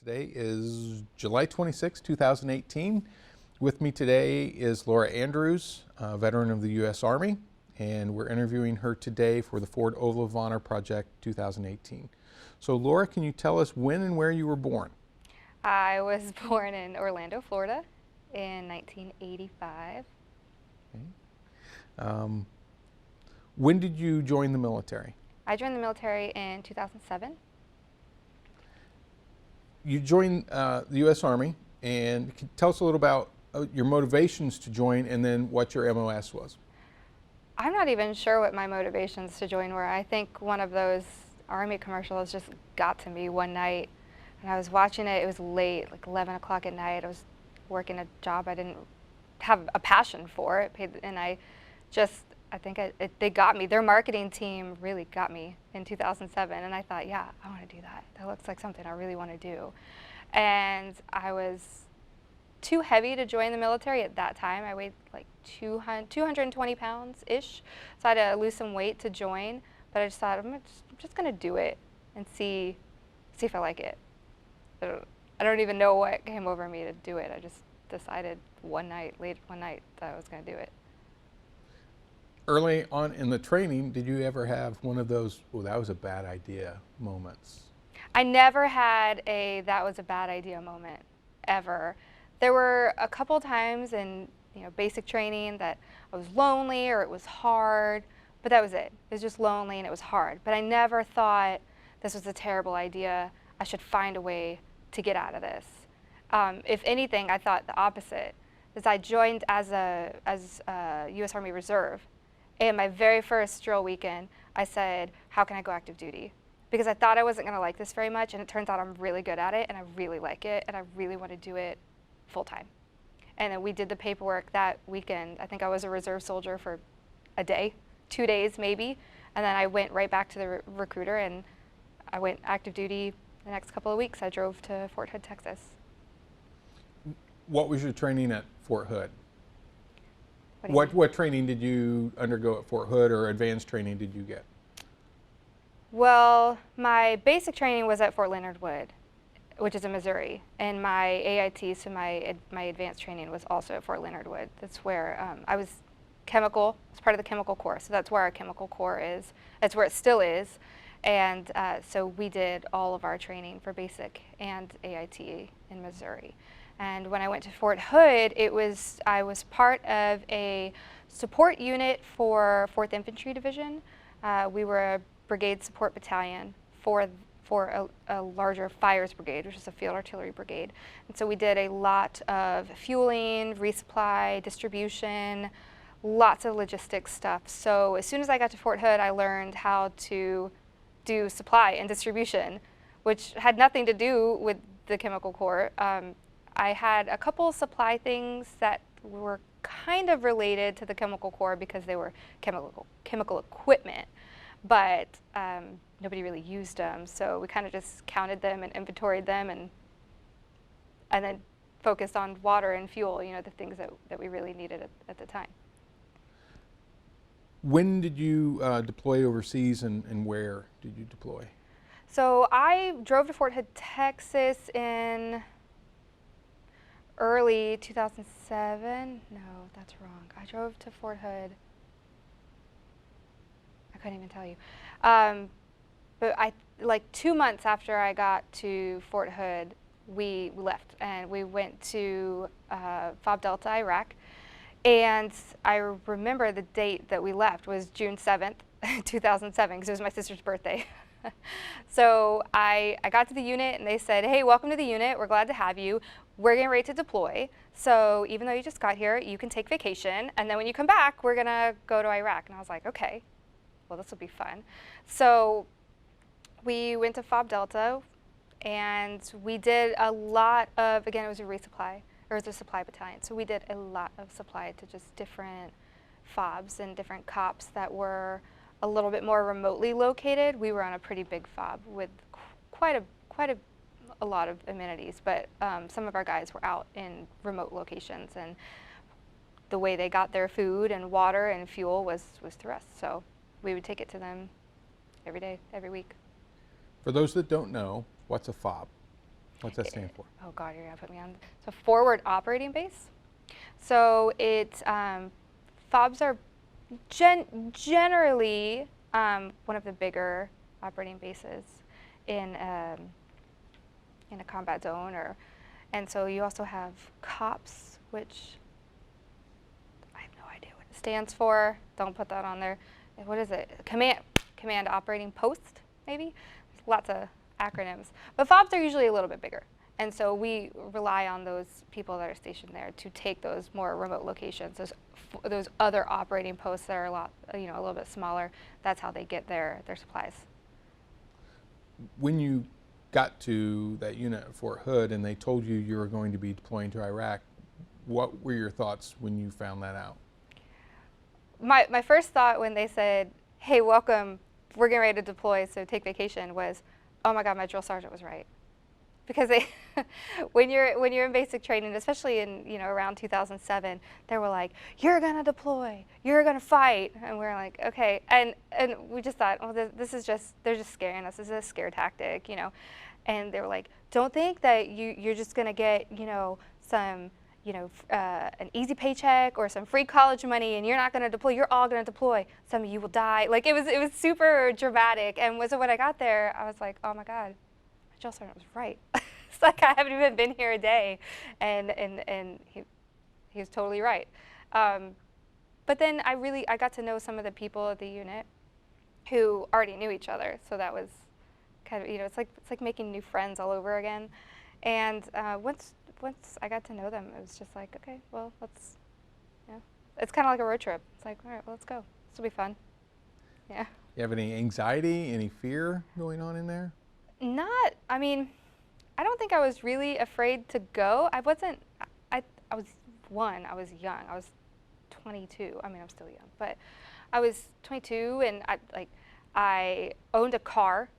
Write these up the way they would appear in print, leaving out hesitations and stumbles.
Today is July 26, 2018. With me today is Laura Andrews, a veteran of the U.S. Army, and we're interviewing her today for the Ford Oval of Honor Project 2018. So Laura, can you tell us when and where you were born? I was born in Orlando, Florida in 1985. Okay. When did you join the military? I joined the military in 2007. You joined the U.S. Army, and can you tell us a little about your motivations to join and then what your MOS was. I'm not even sure what my motivations to join were. I think one of those Army commercials just got to me one night, and I was watching it. It was late, like 11 o'clock at night. I was working a job I didn't have a passion for it, and I think they got me. Their marketing team really got me in 2007, and I thought, yeah, I want to do that. That looks like something I really want to do. And I was too heavy to join the military at that time. I weighed like 220 pounds-ish, so I had to lose some weight to join, but I just thought, I'm just going to do it and see if I like it. I don't even know what came over me to do it. I just decided late one night, that I was going to do it. Early on in the training, did you ever have one of those, oh, that was a bad idea moments? I never had a that was a bad idea moment, ever. There were a couple times in basic training that I was lonely or it was hard, but that was it. It was just lonely and it was hard. But I never thought this was a terrible idea. I should find a way to get out of this. If anything, I thought the opposite. As I joined as a U.S. Army Reserve, and my very first drill weekend, I said, how can I go active duty? Because I thought I wasn't going to like this very much, and it turns out I'm really good at it, and I really like it, and I really want to do it full time. And then we did the paperwork that weekend. I think I was a reserve soldier for a day, 2 days maybe, and then I went right back to the recruiter, and I went active duty the next couple of weeks. I drove to Fort Hood, Texas. What was your training at Fort Hood? What training did you undergo at Fort Hood, or advanced training did you get? Well, my basic training was at Fort Leonard Wood, which is in Missouri, and my AIT, so my advanced training was also at Fort Leonard Wood. That's where I was chemical. It's part of the chemical corps, so that's where our chemical corps is. That's where it still is, and so we did all of our training for basic and AIT in Missouri. And when I went to Fort Hood, I was part of a support unit for 4th Infantry Division. We were a brigade support battalion for a larger fires brigade, which is a field artillery brigade. And so we did a lot of fueling, resupply, distribution, lots of logistics stuff. So as soon as I got to Fort Hood, I learned how to do supply and distribution, which had nothing to do with the chemical corps. I had a couple supply things that were kind of related to the chemical corps because they were chemical equipment, but nobody really used them. So we kind of just counted them and inventoried them, and then focused on water and fuel, the things that we really needed at the time. When did you deploy overseas, and where did you deploy? So I drove to Fort Hood, Texas in early 2007. No, that's wrong. I drove to Fort Hood. I couldn't even tell you. But like 2 months after I got to Fort Hood, we left and we went to Fob Delta, Iraq. And I remember the date that we left was June 7th, 2007, because it was my sister's birthday. So I got to the unit and they said, hey, welcome to the unit. We're glad to have you. We're getting ready to deploy. So even though you just got here, you can take vacation. And then when you come back, we're going to go to Iraq. And I was like, okay, well, this will be fun. So we went to Fob Delta and we did a lot of, again, it was a resupply, or it was a supply battalion. So we did a lot of supply to just different FOBs and different COPs that were a little bit more remotely located. We were on a pretty big FOB with quite a lot of amenities, but some of our guys were out in remote locations, and the way they got their food and water and fuel was through us. So we would take it to them every day, every week. For those that don't know, what's a FOB? What's that stand for? Oh God, you're gonna put me on. So forward operating base. So FOBs are generally one of the bigger operating bases in a combat zone, and so you also have COPS, which I have no idea what it stands for. Don't put that on there. What is it? Command operating post, maybe. There's lots of acronyms, but FOBs are usually a little bit bigger. And so we rely on those people that are stationed there to take those more remote locations, those other operating posts that are a little bit smaller. That's how they get their supplies. When you got to that unit at Fort Hood and they told you you were going to be deploying to Iraq, what were your thoughts when you found that out? My first thought when they said, "Hey, welcome, we're getting ready to deploy, so take vacation," was, "Oh my God, my drill sergeant was right." Because when you're in basic training, especially in around 2007, they were like, "You're gonna deploy, you're gonna fight," and we're like, "Okay," and we just thought, "Oh, they're just scaring us. This is a scare tactic, And they were like, "Don't think that you're just gonna get some an easy paycheck or some free college money, and you're not gonna deploy. You're all gonna deploy. Some of you will die." Like it was super dramatic, and so when I got there, I was like, "Oh my God. Drill sergeant was right." It's like I haven't even been here a day, and he was totally right. But then I got to know some of the people at the unit who already knew each other, so that was kind of it's like making new friends all over again. And once I got to know them, it was just like, okay, well it's kind of like a road trip. It's like, all right, well, let's go. This will be fun. Yeah. You have any anxiety, any fear going on in there? I don't think I was really afraid to go. I wasn't, I was young. I was 22. I mean, I'm still young, but I was 22 and I owned a car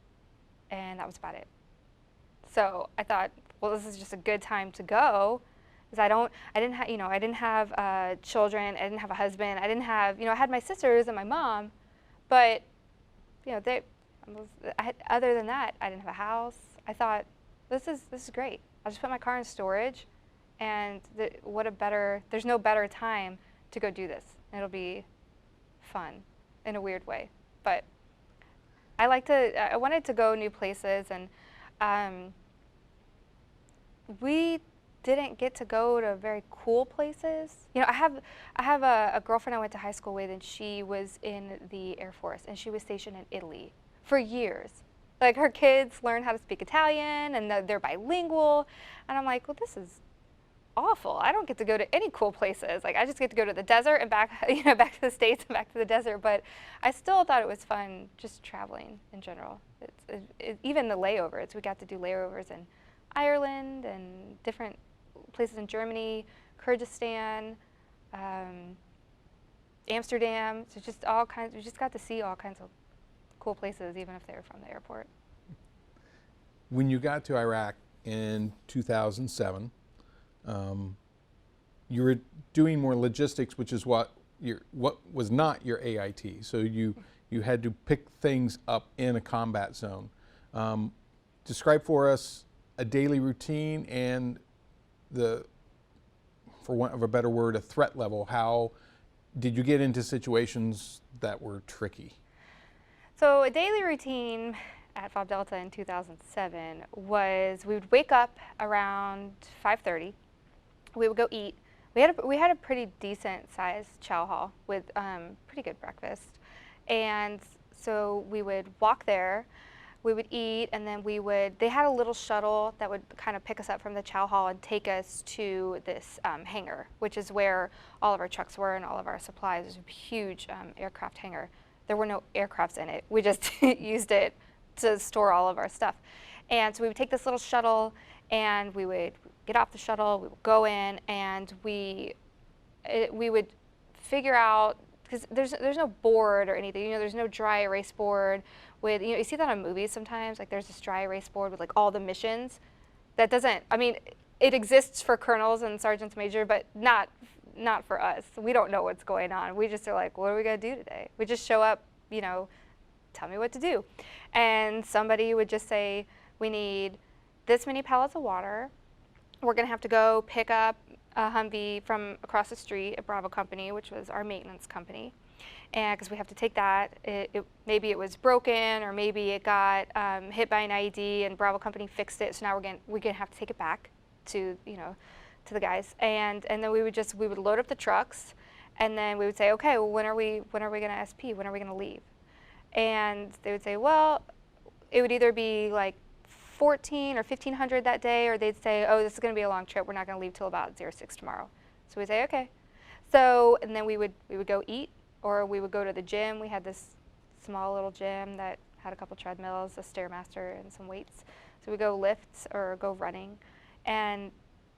and that was about it. So I thought, well, this is just a good time to go because I didn't have children. I didn't have a husband. I didn't have, I had my sisters and my mom, but other than that, I didn't have a house. I thought, this is great. I'll just put my car in storage, and there's no better time to go do this. It'll be fun in a weird way. But I wanted to go new places, and we didn't get to go to very cool places. I have a girlfriend I went to high school with, and she was in the Air Force, and she was stationed in Italy for years. Like her kids learn how to speak Italian and they're bilingual. And I'm like, well, this is awful. I don't get to go to any cool places. Like I just get to go to the desert and back, back to the States and back to the desert. But I still thought it was fun just traveling in general. Even the layovers, we got to do layovers in Ireland and different places in Germany, Kyrgyzstan, Amsterdam. So just all kinds, we just got to see all kinds of cool places, even if they were from the airport. When you got to Iraq in 2007, you were doing more logistics, which is what was not your AIT. So you had to pick things up in a combat zone. Describe for us a daily routine and for want of a better word, a threat level. How did you get into situations that were tricky? So a daily routine at FOB Delta in 2007 was we would wake up around 5:30. We would go eat. We had a pretty decent sized chow hall with pretty good breakfast, and so we would walk there. We would eat, and then they had a little shuttle that would kind of pick us up from the chow hall and take us to this hangar, which is where all of our trucks were and all of our supplies. It was a huge aircraft hangar. There were no aircrafts in it. We just used it to store all of our stuff. And so we would take this little shuttle, and we would get off the shuttle, we would go in, and we would figure out, because there's no board or anything, there's no dry erase board with, you see that on movies sometimes, like there's this dry erase board with like all the missions. That doesn't, it exists for colonels and sergeants major, but not for us. We don't know what's going on. We just are like, what are we gonna do today? We just show up, tell me what to do. And somebody would just say, we need this many pallets of water. We're going to have to go pick up a Humvee from across the street at Bravo Company, which was our maintenance company. And because we have to take that, maybe it was broken, or maybe it got hit by an IED, and Bravo Company fixed it. So now we're gonna have to take it back to to the guys, and then we would load up the trucks, and then we would say, okay, well, when are we gonna SP? When are we gonna leave? And they would say, well, it would either be like 14 or 1500 that day, or they'd say, oh, this is gonna be a long trip. We're not gonna leave till about 06 tomorrow. So we'd say, okay. So and then we would go eat, or we would go to the gym. We had this small little gym that had a couple treadmills, a Stairmaster, and some weights. So we go lift or go running, and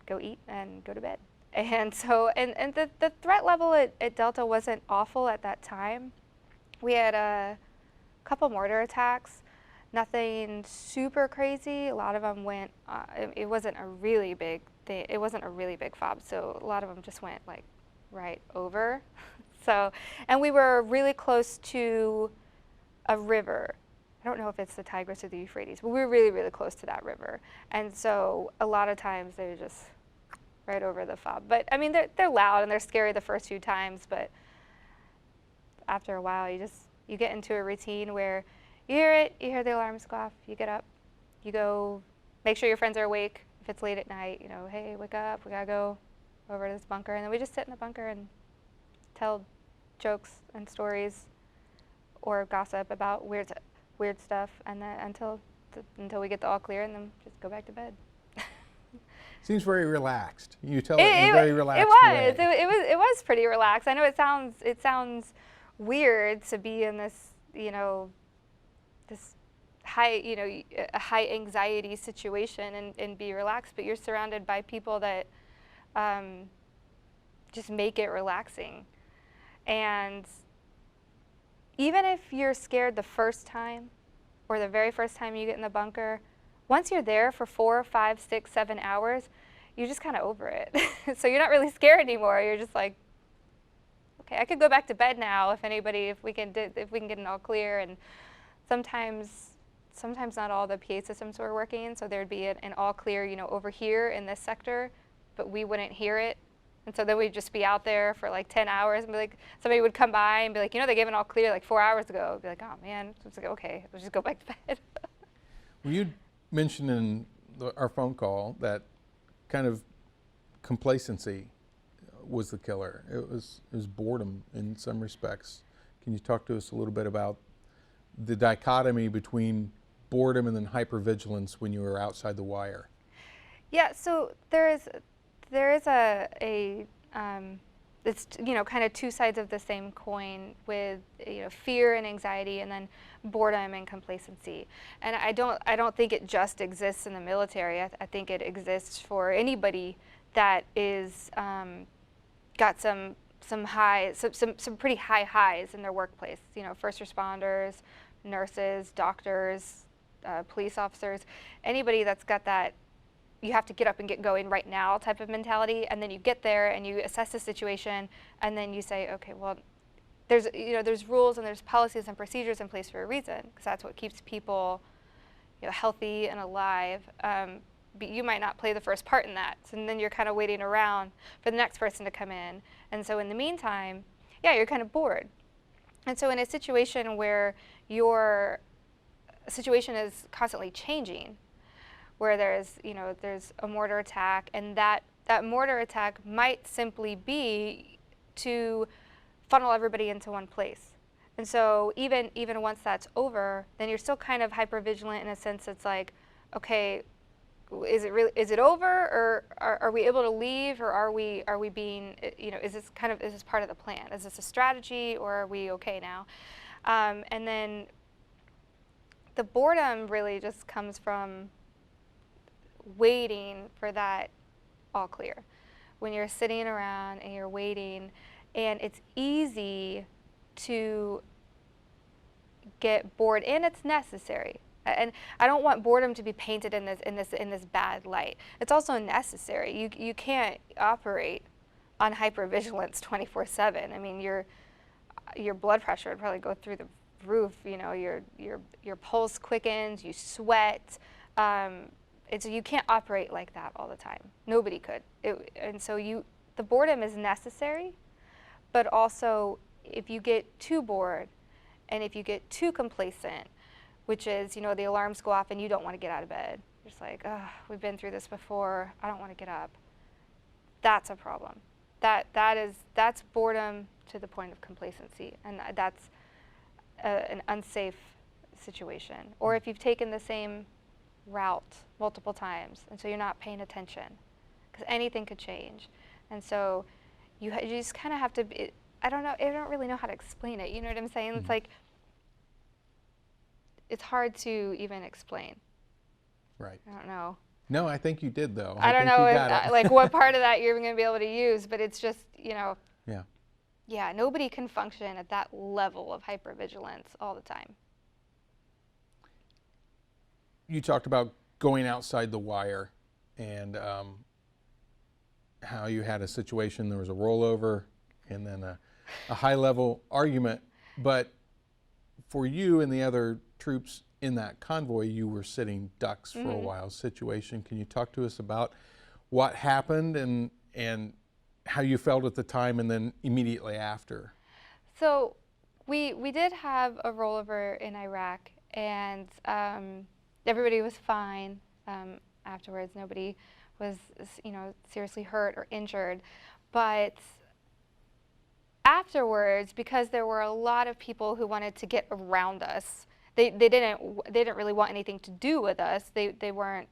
go eat and go to bed. And so, and the threat level at Delta wasn't awful at that time. We had a couple mortar attacks, nothing super crazy. A lot of them went, it wasn't a really big thing. It wasn't a really big fob, so a lot of them just went like right over. So, and we were really close to a river. I don't know if it's the Tigris or the Euphrates, but we were really, really close to that river. And so a lot of times they were just right over the fob. But I mean, they're loud and they're scary the first few times, but after a while you get into a routine where you hear it, you hear the alarms go off, you get up, you go make sure your friends are awake. If it's late at night, hey, wake up, we gotta go over to this bunker. And then we just sit in the bunker and tell jokes and stories or gossip about weird stuff, and then until we get the all clear, and then just go back to bed. Seems very relaxed. You tell it in a very relaxed way. It was pretty relaxed. I know it sounds weird to be in this this high a high anxiety situation and be relaxed, but you're surrounded by people that just make it relaxing. And even if you're scared the first time, or the very first time you get in the bunker, once you're there for 4, 5, 6, 7 hours, you're just kind of over it. So you're not really scared anymore. You're just like, okay, I could go back to bed now if we can get an all clear. And sometimes not all the PA systems were working, so there'd be an all clear, over here in this sector, but we wouldn't hear it. And so then we'd just be out there for like 10 hours and be like, somebody would come by and be like, they gave an all clear like 4 hours ago. I'd be like, oh man. So it's like, okay, we'll just go back to bed. Well, you mentioned in our phone call that kind of complacency was the killer. It was boredom in some respects. Can you talk to us a little bit about the dichotomy between boredom and then hypervigilance when you were outside the wire? Yeah, so there is it's kind of two sides of the same coin with fear and anxiety, and then boredom and complacency. And I don't think it just exists in the military. I think it exists for anybody that is got some pretty high highs in their workplace. First responders, nurses, doctors, police officers, anybody that's got that you have to get up and get going right now type of mentality, and then you get there and you assess the situation, and then you say, okay, well, there's rules and there's policies and procedures in place for a reason, because that's what keeps people healthy and alive. But you might not play the first part in that, and then you're kind of waiting around for the next person to come in. And so in the meantime, yeah, you're kind of bored. And so in a situation where your situation is constantly changing, where there's a mortar attack, and that mortar attack might simply be to funnel everybody into one place. And so even once that's over, then you're still kind of hypervigilant in a sense. It's like, okay, is it over, or are we able to leave, or are we being, is this part of the plan? Is this a strategy, or are we okay now? And then the boredom really just comes from waiting for that all clear. When you're sitting around and you're waiting, and it's easy to get bored, and it's necessary. And I don't want boredom to be painted in this bad light. It's also necessary. You can't operate on hypervigilance 24/7. I mean, your blood pressure would probably go through the roof. Your pulse quickens, you sweat. you can't operate like that all the time. Nobody could. And so the boredom is necessary, but also if you get too bored and if you get too complacent, which is, the alarms go off and you don't want to get out of bed. You're just like, oh, we've been through this before. I don't want to get up. That's a problem. That's boredom to the point of complacency, and that's an unsafe situation. Or if you've taken the same route multiple times, and so you're not paying attention, because anything could change. And so you just kind of have to be, I don't really know how to explain it. You know what I'm saying? It's like, it's hard to even explain. Right. I don't know. No, I think you did, though. I don't think know you if got it. like what part of that you're going to be able to use, but it's just, Yeah. Yeah, nobody can function at that level of hypervigilance all the time. You talked about going outside the wire and how you had a situation, there was a rollover and then a high-level argument. But for you and the other troops in that convoy, you were sitting ducks for a while situation. Can you talk to us about what happened and how you felt at the time and then immediately after? So we did have a rollover in Iraq, and everybody was fine afterwards. Nobody was, seriously hurt or injured. But afterwards, because there were a lot of people who wanted to get around us, they didn't really want anything to do with us. They weren't,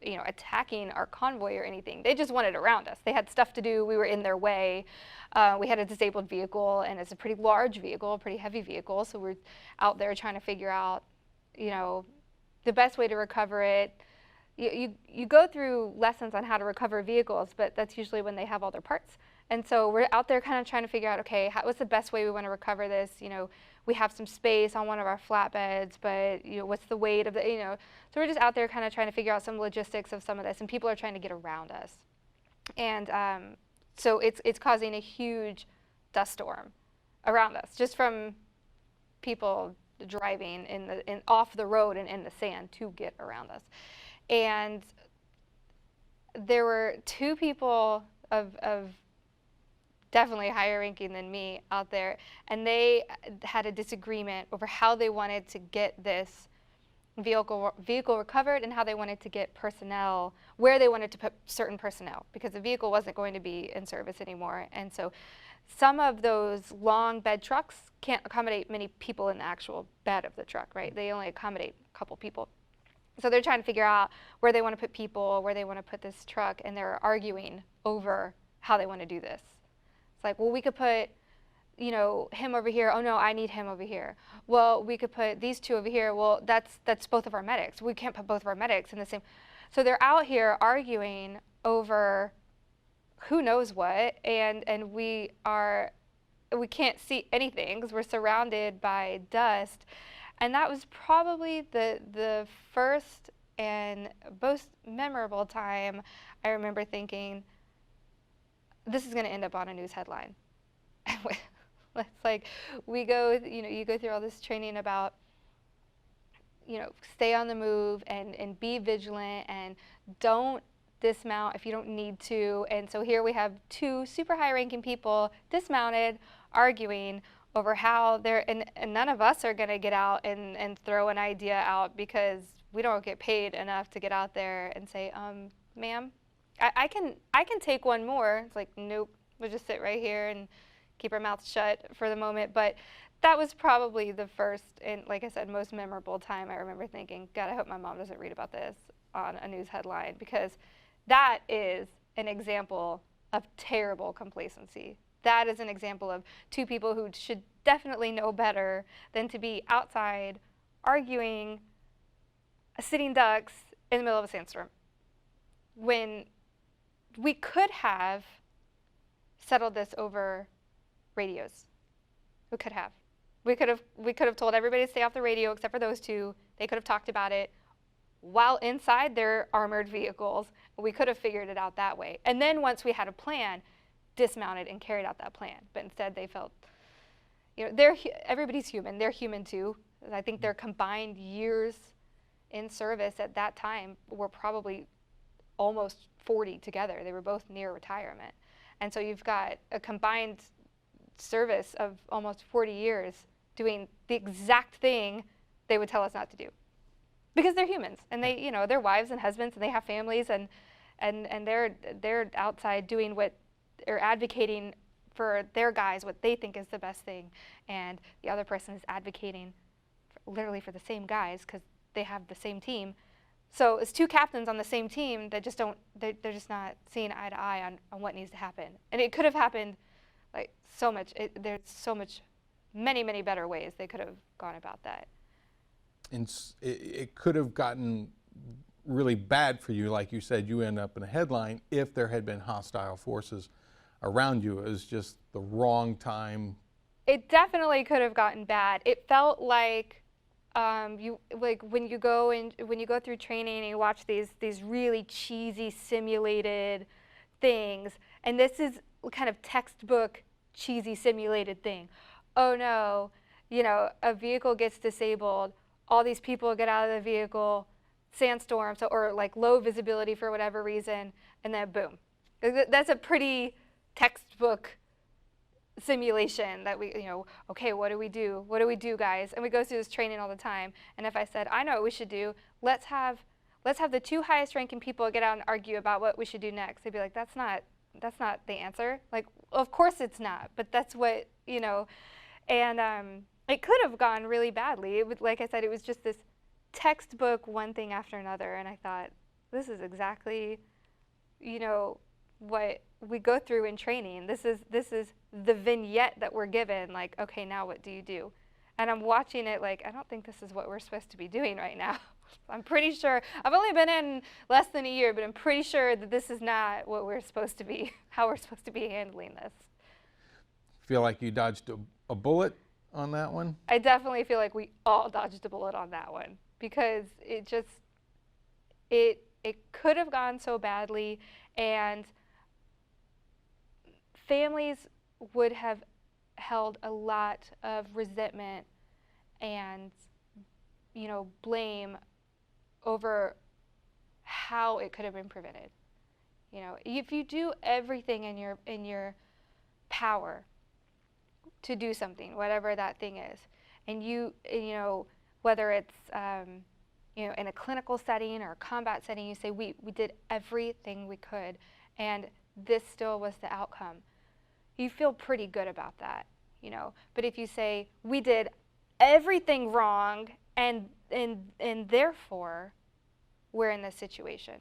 attacking our convoy or anything. They just wanted around us. They had stuff to do. We were in their way. We had a disabled vehicle, and it's a pretty large vehicle, a pretty heavy vehicle. So we're out there trying to figure out, the best way to recover it. You go through lessons on how to recover vehicles, but that's usually when they have all their parts. And so we're out there kind of trying to figure out, okay, what's the best way we want to recover this? We have some space on one of our flatbeds, but what's the weight of the, So we're just out there kind of trying to figure out some logistics of some of this, and people are trying to get around us. And so it's causing a huge dust storm around us, just from people driving off the road and in the sand to get around us. And there were two people of definitely higher ranking than me out there, and they had a disagreement over how they wanted to get this vehicle recovered and how they wanted to get personnel, where they wanted to put certain personnel, because the vehicle wasn't going to be in service anymore. And so some of those long bed trucks can't accommodate many people in the actual bed of the truck, right? They only accommodate a couple people. So they're trying to figure out where they want to put people, where they want to put this truck, and they're arguing over how they want to do this. It's like, well, we could put, him over here. Oh no, I need him over here. Well, we could put these two over here. Well, that's both of our medics. We can't put both of our medics in the same. So they're out here arguing over who knows what, and we can't see anything because we're surrounded by dust. And that was probably the first and most memorable time I remember thinking, this is going to end up on a news headline. It's like you go through all this training about, stay on the move and be vigilant and don't dismount if you don't need to. And so here we have two super high ranking people dismounted, arguing over how and none of us are going to get out and throw an idea out because we don't get paid enough to get out there and say, ma'am, I can take one more. It's like, nope, we'll just sit right here and keep our mouths shut for the moment. But that was probably the first and, like I said, most memorable time I remember thinking, God, I hope my mom doesn't read about this on a news headline, because that is an example of terrible complacency. That is an example of two people who should definitely know better than to be outside arguing, sitting ducks in the middle of a sandstorm, when we could have settled this over radios. We could have. We could have told everybody to stay off the radio except for those two. They could have talked about it while inside their armored vehicles. We could have figured it out that way. And then once we had a plan, dismounted and carried out that plan. But instead they felt, everybody's human. They're human too. I think their combined years in service at that time were probably almost 40 together. They were both near retirement. And so you've got a combined service of almost 40 years doing the exact thing they would tell us not to do. Because they're humans, and they, they're wives and husbands, and they have families, and they're outside doing what, or advocating for their guys what they think is the best thing, and the other person is advocating literally for the same guys because they have the same team. So it's two captains on the same team that just don't, they're just not seeing eye to eye on what needs to happen. And it could have happened like so much, there's so much, many better ways they could have gone about that. And it could have gotten really bad for you, like you said, you end up in a headline if there had been hostile forces around you. It was just the wrong time. It definitely could have gotten bad. It felt like when you go through training and you watch these really cheesy simulated things, and this is kind of textbook cheesy simulated thing. Oh no, a vehicle gets disabled, all these people get out of the vehicle, sandstorm, or like low visibility for whatever reason, and then boom. That's a pretty textbook simulation that we, okay, what do we do? What do we do, guys? And we go through this training all the time. And if I said, I know what we should do, let's have the two highest ranking people get out and argue about what we should do next. They'd be like, that's not the answer. Like, of course it's not, but that's what, and it could have gone really badly. It would, like I said, it was just this textbook one thing after another. And I thought, this is exactly, what we go through in training. This is the vignette that we're given, like, okay, now what do you do? And I'm watching it like, I don't think this is what we're supposed to be doing right now. I'm pretty sure, I've only been in less than a year, but I'm pretty sure that this is not what we're supposed to be, how we're supposed to be handling this. Feel like you dodged a bullet on that one? I definitely feel like we all dodged a bullet on that one, because it could have gone so badly, and families would have held a lot of resentment and, blame over how it could have been prevented. If you do everything in your power to do something, whatever that thing is, and whether it's in a clinical setting or a combat setting, you say we did everything we could, and this still was the outcome. You feel pretty good about that, But if you say we did everything wrong and therefore we're in this situation,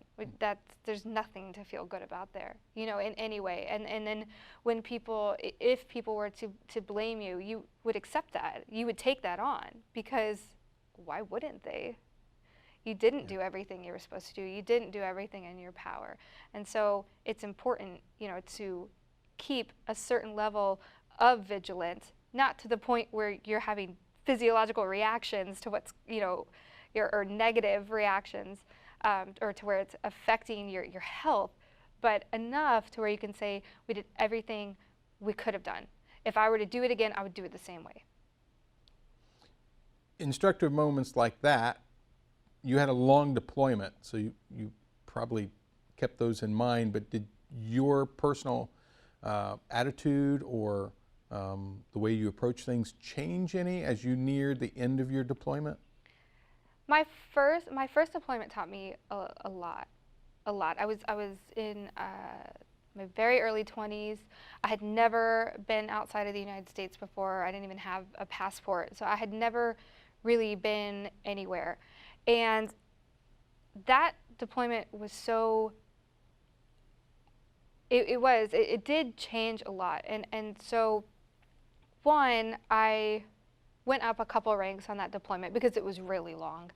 there's nothing to feel good about there, in any way. And then if people were to blame you, you would accept that. You would take that on, because why wouldn't they? You didn't do everything you were supposed to do. You didn't do everything in your power. And so it's important, to keep a certain level of vigilance, not to the point where you're having physiological reactions to what's, or negative reactions, or to where it's affecting your health, but enough to where you can say, we did everything we could have done. If I were to do it again, I would do it the same way. Instructive moments like that, you had a long deployment, so you probably kept those in mind, but did your personal attitude or the way you approach things change any as you neared the end of your deployment? My first deployment taught me a lot. I was in my very early 20s. I had never been outside of the United States before. I didn't even have a passport, so I had never really been anywhere. And that deployment was so, it did change a lot. And so, one, I went up a couple ranks on that deployment because it was really long.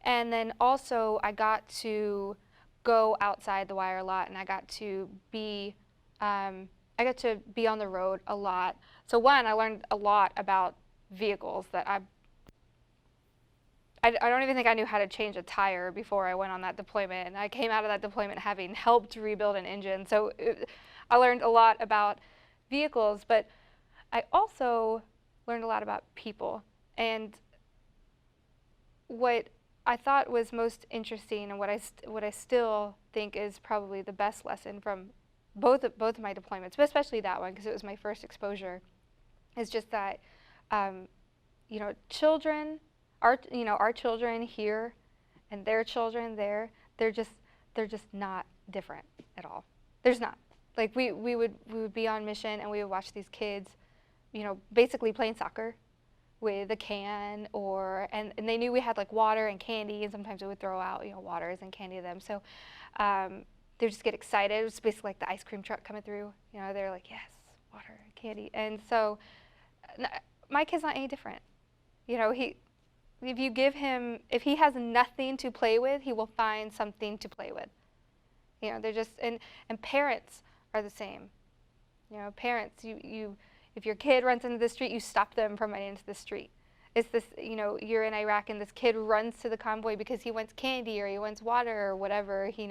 And then also I got to go outside the wire a lot, and I got to be on the road a lot. So one, I learned a lot about vehicles that I don't even think I knew how to change a tire before I went on that deployment. And I came out of that deployment having helped rebuild an engine. So I learned a lot about vehicles, but I also learned a lot about people. And what I thought was most interesting, and what I still think is probably the best lesson from both of my deployments, but especially that one because it was my first exposure, is just that children, our children here, and their children there, they're just not different at all. There's not. Like we would be on mission and we would watch these kids, basically playing soccer with a can, and they knew we had like water and candy, and sometimes we would throw out waters and candy to them. So they just get excited. It was basically like the ice cream truck coming through. They're like, yes, water and candy. And so my kid's not any different. If you give him, if he has nothing to play with, he will find something to play with. They're just, and parents are the same. Parents, if your kid runs into the street, you stop them from running into the street. It's this, you're in Iraq and this kid runs to the convoy because he wants candy or he wants water or whatever. He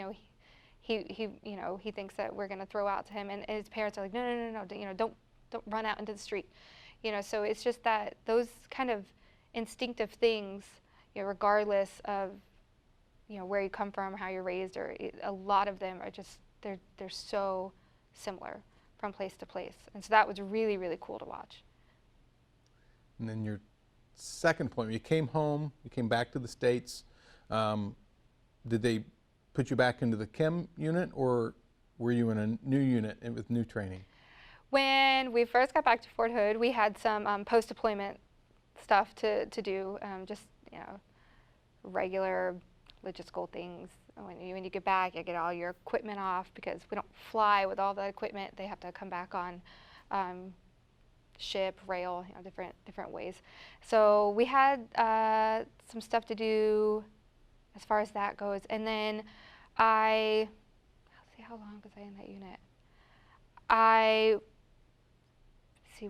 thinks that we're going to throw out to him, and his parents are like, no, don't run out into the street. So it's just that those kind of instinctive things, regardless of where you come from or how you're raised, or a lot of them are just they're so similar from place to place, and so that was really, really cool to watch. And then your second point, you came home, you came back to the States. Did they put you back into the chem unit, or were you in a new unit with new training? When we first got back to Fort Hood, we had some post-deployment stuff to do, just regular logistical things. When you get back, you get all your equipment off because we don't fly with all the equipment. They have to come back on ship, rail, different ways. So we had some stuff to do as far as that goes. And then let's see, how long was I in that unit?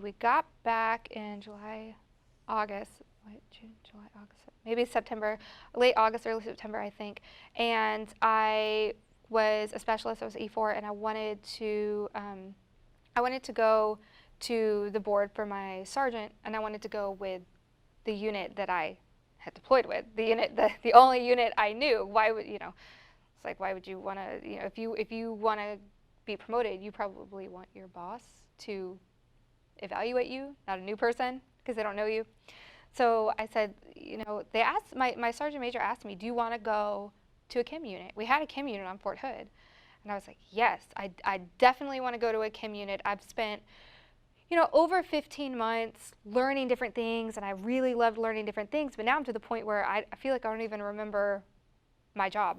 We got back in July, August, June, July, August, maybe September, late August, early September, I think. And I was a specialist. I was E4, and I wanted to go to the board for my sergeant, and I wanted to go with the unit that I had deployed with, the only unit I knew. Why would it's like, why would you want to, if you want to be promoted, you probably want your boss to evaluate you, not a new person, because they don't know you. So I said, they asked, my sergeant major asked me, do you want to go to a chem unit? We had a chem unit on Fort Hood. And I was like, yes, I definitely want to go to a chem unit. I've spent, over 15 months learning different things, and I really loved learning different things. But now I'm to the point where I feel like I don't even remember my job.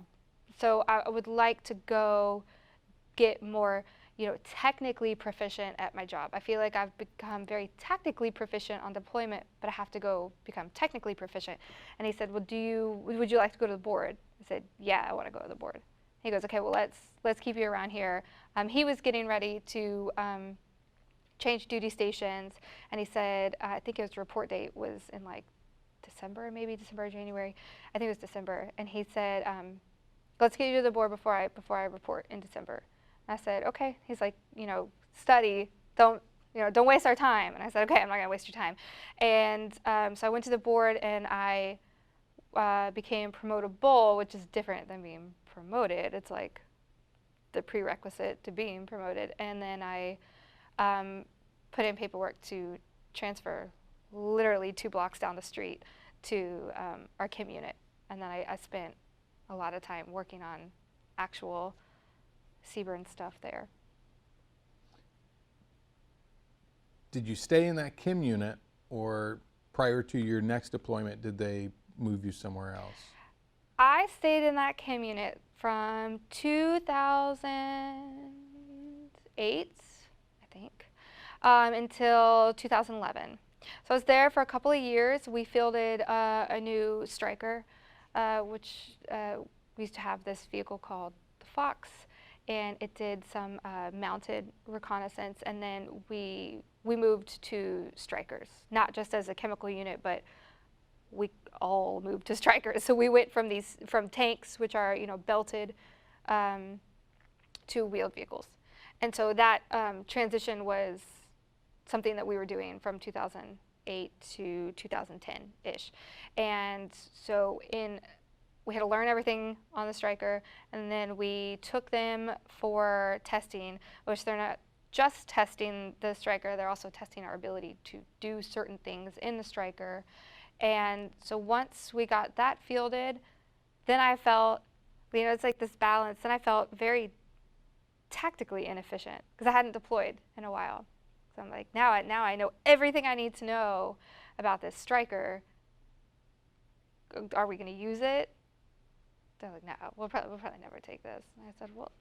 So I would like to go get more technically proficient at my job. I feel like I've become very technically proficient on deployment, but I have to go become technically proficient. And he said, well, would you like to go to the board? I said, yeah, I want to go to the board. He goes, okay, well, let's keep you around here. He was getting ready to change duty stations, and he said, I think his report date was in like December, maybe December or January. I think it was December. And he said, let's get you to the board before I report in December. I said, okay. He's like, study, don't waste our time. And I said, okay, I'm not gonna waste your time. And so I went to the board, and I became promotable, which is different than being promoted. It's like the prerequisite to being promoted. And then I put in paperwork to transfer literally 2 blocks down the street to our chem unit. And then I spent a lot of time working on actual CBRN stuff there. Did you stay in that chem unit, or prior to your next deployment, did they move you somewhere else? I stayed in that chem unit from 2008, I think, until 2011. So I was there for a couple of years. We fielded a new Stryker, which we used to have this vehicle called the Fox, and it did some mounted reconnaissance, and then we moved to Strykers, not just as a chemical unit, but we all moved to Strykers. So we went from tanks, which are belted, to wheeled vehicles, and so that transition was something that we were doing from 2008 to 2010-ish, and so in we had to learn everything on the Stryker, and then we took them for testing, which they're not just testing the Stryker, they're also testing our ability to do certain things in the Stryker. And so once we got that fielded, then I felt, it's like this balance, then I felt very tactically inefficient because I hadn't deployed in a while. So I'm like, now I know everything I need to know about this Stryker. Are we going to use it? They're like, no, we'll probably never take this. And I said, well,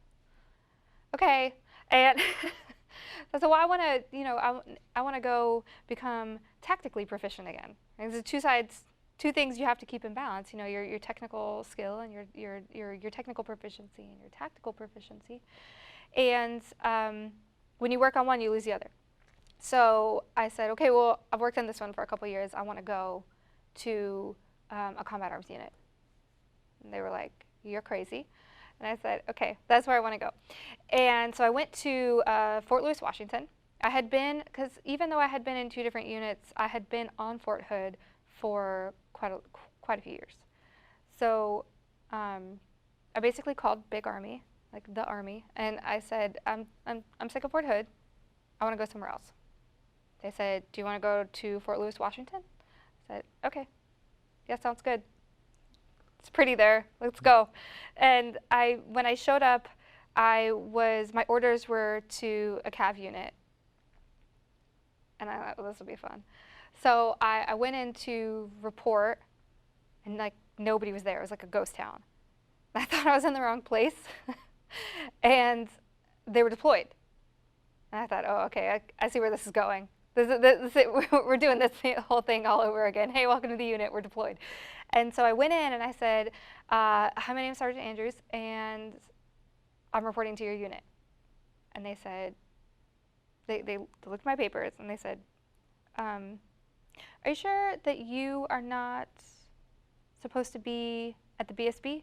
okay. And so I said, well, I want to, I want to go become tactically proficient again. And there's two sides, two things you have to keep in balance. Your technical skill and your technical proficiency and your tactical proficiency. And when you work on one, you lose the other. So I said, okay, well, I've worked on this one for a couple years. I want to go to a combat arms unit. And they were like, you're crazy. And I said, okay, that's where I want to go. And so I went to Fort Lewis, Washington. I had been, because even though I had been in 2 different units, I had been on Fort Hood for quite a few years. So I basically called Big Army, like the Army, and I said, I'm sick of Fort Hood. I want to go somewhere else. They said, do you want to go to Fort Lewis, Washington? I said, okay. Yeah, sounds good. It's pretty there. Let's go. And when I showed up, my orders were to a cav unit. And I thought, well, this will be fun. So I went in to report, and like nobody was there. It was like a ghost town. I thought I was in the wrong place. And they were deployed. And I thought, oh, okay, I see where this is going. We're doing this whole thing all over again. Hey, welcome to the unit. We're deployed. And so I went in and I said, hi, my name is Sergeant Andrews, and I'm reporting to your unit. And they said, they looked at my papers, and they said, are you sure that you are not supposed to be at the BSB?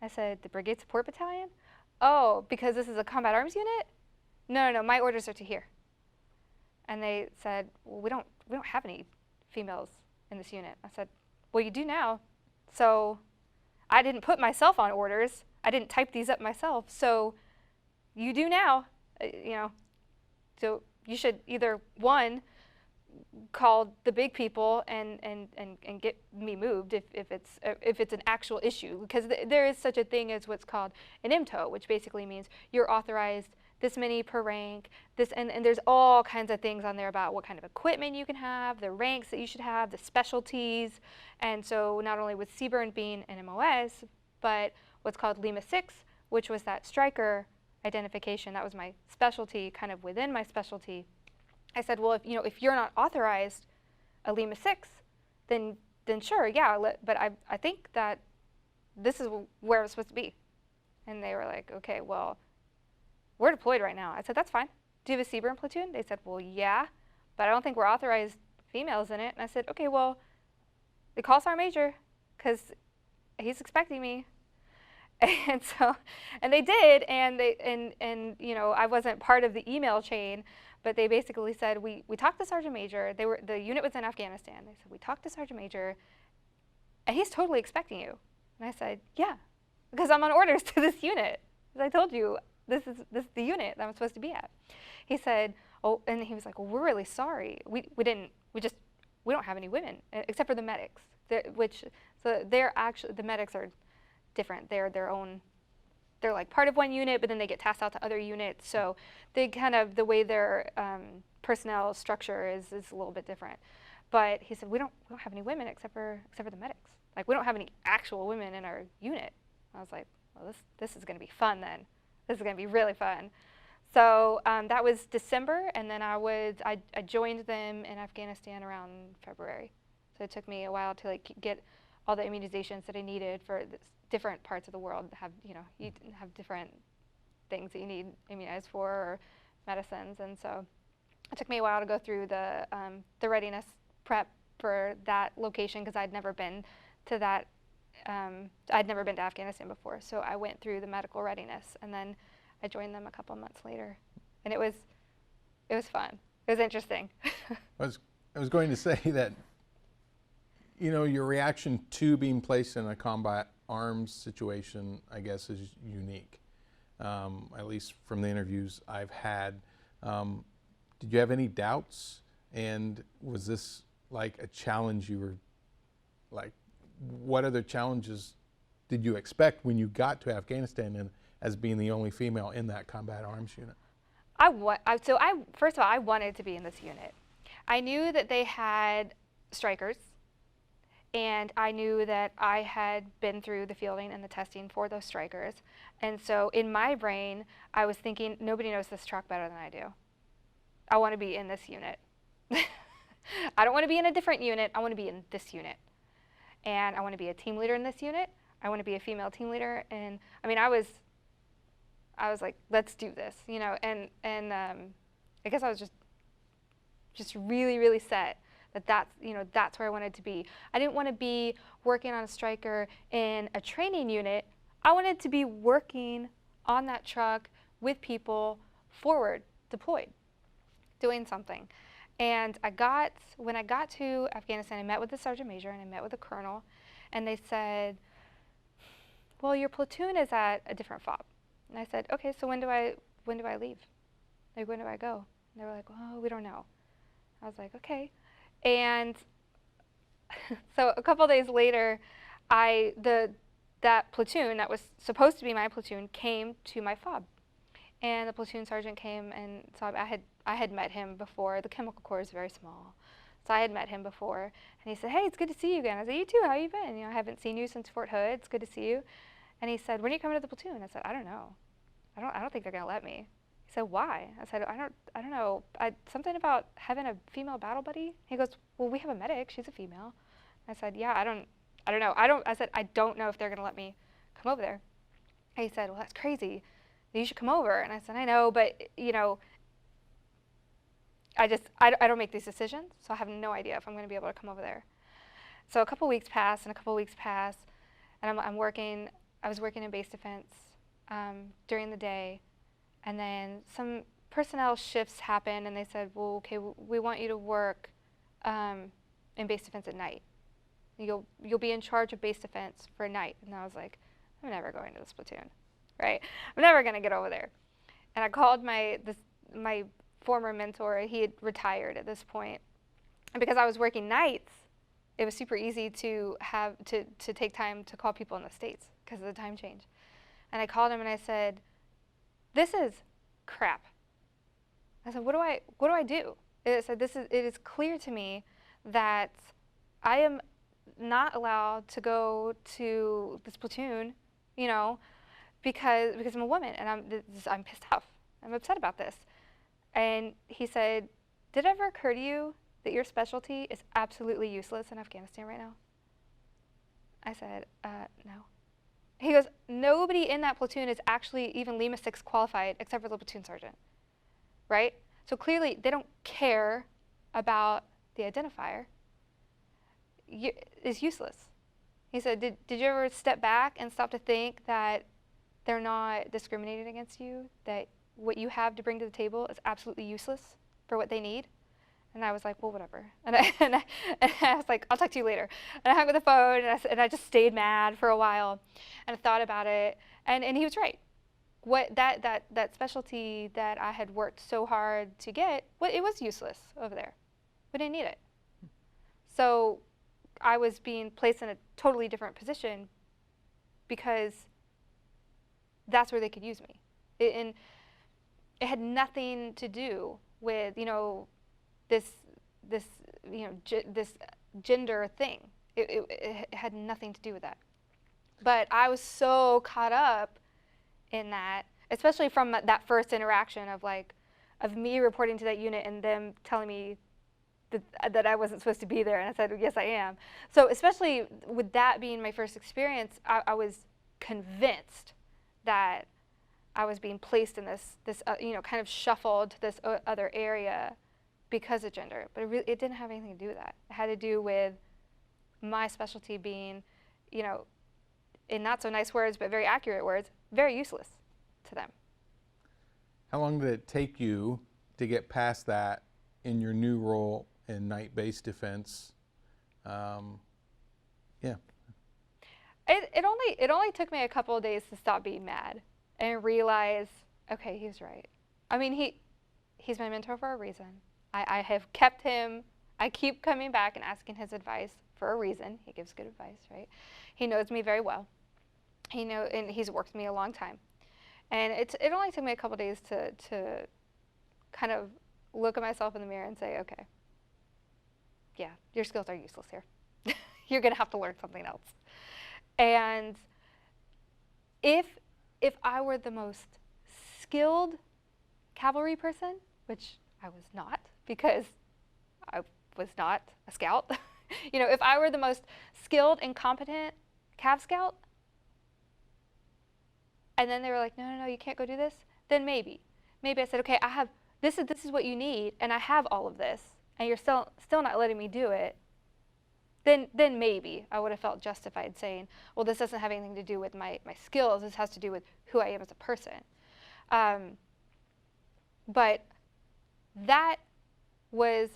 I said, the Brigade Support Battalion? Oh, because this is a combat arms unit? No, my orders are to here. And they said, well, we don't have any females in this unit. I said, well, you do now. So I didn't put myself on orders. I didn't type these up myself. So you do now. So you should either, one, call the big people and get me moved if it's an actual issue, because there is such a thing as what's called an MTO, which basically means you're authorized this many per rank, and there's all kinds of things on there about what kind of equipment you can have, the ranks that you should have, the specialties. And so not only with CBRN being an MOS, but what's called Lima 6, which was that Stryker identification. That was my specialty, kind of within my specialty. I said, well, if you're not authorized a Lima 6, then sure, yeah, but I think that this is where it's supposed to be. And they were like, okay, well, we're deployed right now. I said, that's fine. Do you have a CBRN platoon? They said, well, yeah, but I don't think we're authorized females in it. And I said, okay, well, they call Sergeant Major, because he's expecting me. And they did, and I wasn't part of the email chain, but they basically said, we talked to Sergeant Major. The unit was in Afghanistan. They said, we talked to Sergeant Major, and he's totally expecting you. And I said, yeah, because I'm on orders to this unit. As I told you, this is the unit that I'm supposed to be at. He said, oh, and he was like, well, we're really sorry. We don't have any women except for the medics, the medics are different. They're their own. They're like part of one unit, but then they get tasked out to other units. So they kind of, the way their personnel structure is a little bit different. But he said, we don't have any women except for the medics. Like, we don't have any actual women in our unit. I was like, well, this is going to be fun then. This is going to be really fun. So that was December, and then I joined them in Afghanistan around February. So it took me a while to get all the immunizations that I needed for different parts of the world. You have different things that you need immunized for, or medicines, and so it took me a while to go through the readiness prep for that location, because I'd never been to that. I'd never been to Afghanistan before, so I went through the medical readiness, and then I joined them a couple months later, and it was fun. It was interesting. I was going to say that, your reaction to being placed in a combat arms situation, I guess, is unique, at least from the interviews I've had. Did you have any doubts? And was this like a challenge you were, like, what other challenges did you expect when you got to Afghanistan and as being the only female in that combat arms unit? First of all, I wanted to be in this unit. I knew that they had strikers, and I knew that I had been through the fielding and the testing for those strikers. And so in my brain, I was thinking, nobody knows this truck better than I do. I want to be in this unit. I don't want to be in a different unit. I want to be in this unit. And I want to be a team leader in this unit. I want to be a female team leader. And I mean, I was like, let's do this, you know. And I guess I was just really, really set that that's where I wanted to be. I didn't want to be working on a striker in a training unit. I wanted to be working on that truck with people forward, deployed, doing something. And when I got to Afghanistan, I met with the sergeant major and I met with the colonel, and they said, well, your platoon is at a different FOB. And I said, okay, so when do I leave? Like, when do I go? And they were like, well, we don't know. I was like, okay. And so a couple days later, that platoon that was supposed to be my platoon came to my FOB. And the platoon sergeant came, and so I had met him before. The chemical corps is very small. So I had met him before, and he said, hey, it's good to see you again. I said, you too, how you been? You know, I haven't seen you since Fort Hood. It's good to see you. And he said, when are you coming to the platoon? I said, I don't know. I don't think they're gonna let me. He said, why? I said, I don't know. Something about having a female battle buddy. He goes, well, we have a medic. She's a female. I said, yeah, I don't know. I said, I don't know if they're gonna let me come over there. And he said, well, that's crazy. You should come over. And I said, I know, but you know, I don't make these decisions, so I have no idea if I'm going to be able to come over there. So a couple weeks pass, and and I was working in base defense during the day, and then some personnel shifts happened, and they said, well, okay, we want you to work in base defense at night. You'll be in charge of base defense for a night. And I was like, I'm never going to this platoon, right? I'm never going to get over there. And I called my former mentor. He had retired at this point. And because I was working nights, it was super easy to take time to call people in the States because of the time change. And I called him and I said, this is crap. I said, what do I do? I said, it is clear to me that I am not allowed to go to this platoon, you know, because I'm a woman, and I'm pissed off. I'm upset about this. And he said, did it ever occur to you that your specialty is absolutely useless in Afghanistan right now? I said, no. He goes, nobody in that platoon is actually even Lima 6 qualified except for the platoon sergeant, right? So clearly they don't care about the identifier. It's useless. He said, did you ever step back and stop to think that they're not discriminating against you, that what you have to bring to the table is absolutely useless for what they need? And I was like, well, whatever. And I was like, I'll talk to you later. And I hung up the phone, and I just stayed mad for a while, and I thought about it. And he was right. What that specialty that I had worked so hard to get, it was useless over there. We didn't need it. So I was being placed in a totally different position because that's where they could use me. And it had nothing to do with, you know, this gender thing. It had nothing to do with that. But I was so caught up in that, especially from that first interaction of me reporting to that unit and them telling me that I wasn't supposed to be there, and I said, yes, I am. So especially with that being my first experience, I was convinced that I was being placed in this kind of shuffled to this other area because of gender. But it didn't have anything to do with that. It had to do with my specialty being, you know, in not so nice words, but very accurate words, very useless to them. How long did it take you to get past that in your new role in night base defense? Yeah. it only took me a couple of days to stop being mad and realize, okay, he's right. I mean, he's my mentor for a reason. I have kept him. I keep coming back and asking his advice for a reason. He gives good advice, right? He knows me very well. And he's worked with me a long time. And it only took me a couple of days to kind of look at myself in the mirror and say, okay, yeah, your skills are useless here. You're going to have to learn something else. And if I were the most skilled cavalry person, which I was not because I was not a scout, if I were the most skilled and competent Cav Scout, and then they were like, no, you can't go do this, then maybe I said, okay, I have, this is what you need, and I have all of this, and you're still not letting me do it, then maybe I would have felt justified saying, well, this doesn't have anything to do with my skills, this has to do with who I am as a person. But that was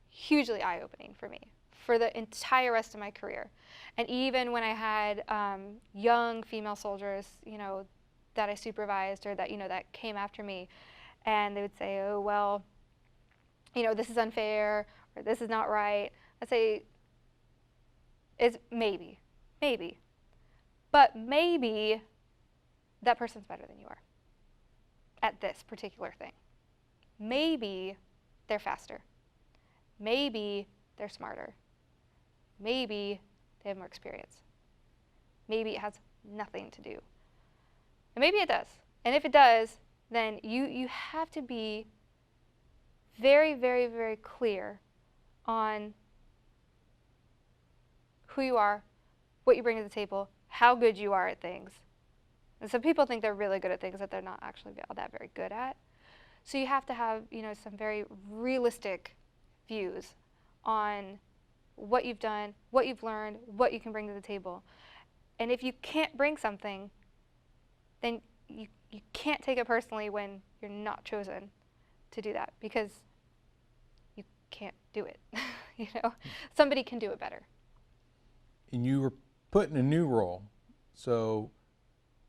hugely eye-opening for me for the entire rest of my career. And even when I had young female soldiers, that I supervised or that, that came after me, and they would say, oh, well, this is unfair, or this is not right. I'd say, it's maybe. But maybe that person's better than you are at this particular thing. Maybe they're faster. Maybe they're smarter. Maybe they have more experience. Maybe it has nothing to do. And maybe it does. And if it does, then you have to be very, very, very clear on who you are, what you bring to the table, how good you are at things. And some people think they're really good at things that they're not actually all that very good at. So you have to have, some very realistic views on what you've done, what you've learned, what you can bring to the table. And if you can't bring something, then you can't take it personally when you're not chosen to do that, because you can't do it. Somebody can do it better. And you were put in a new role, so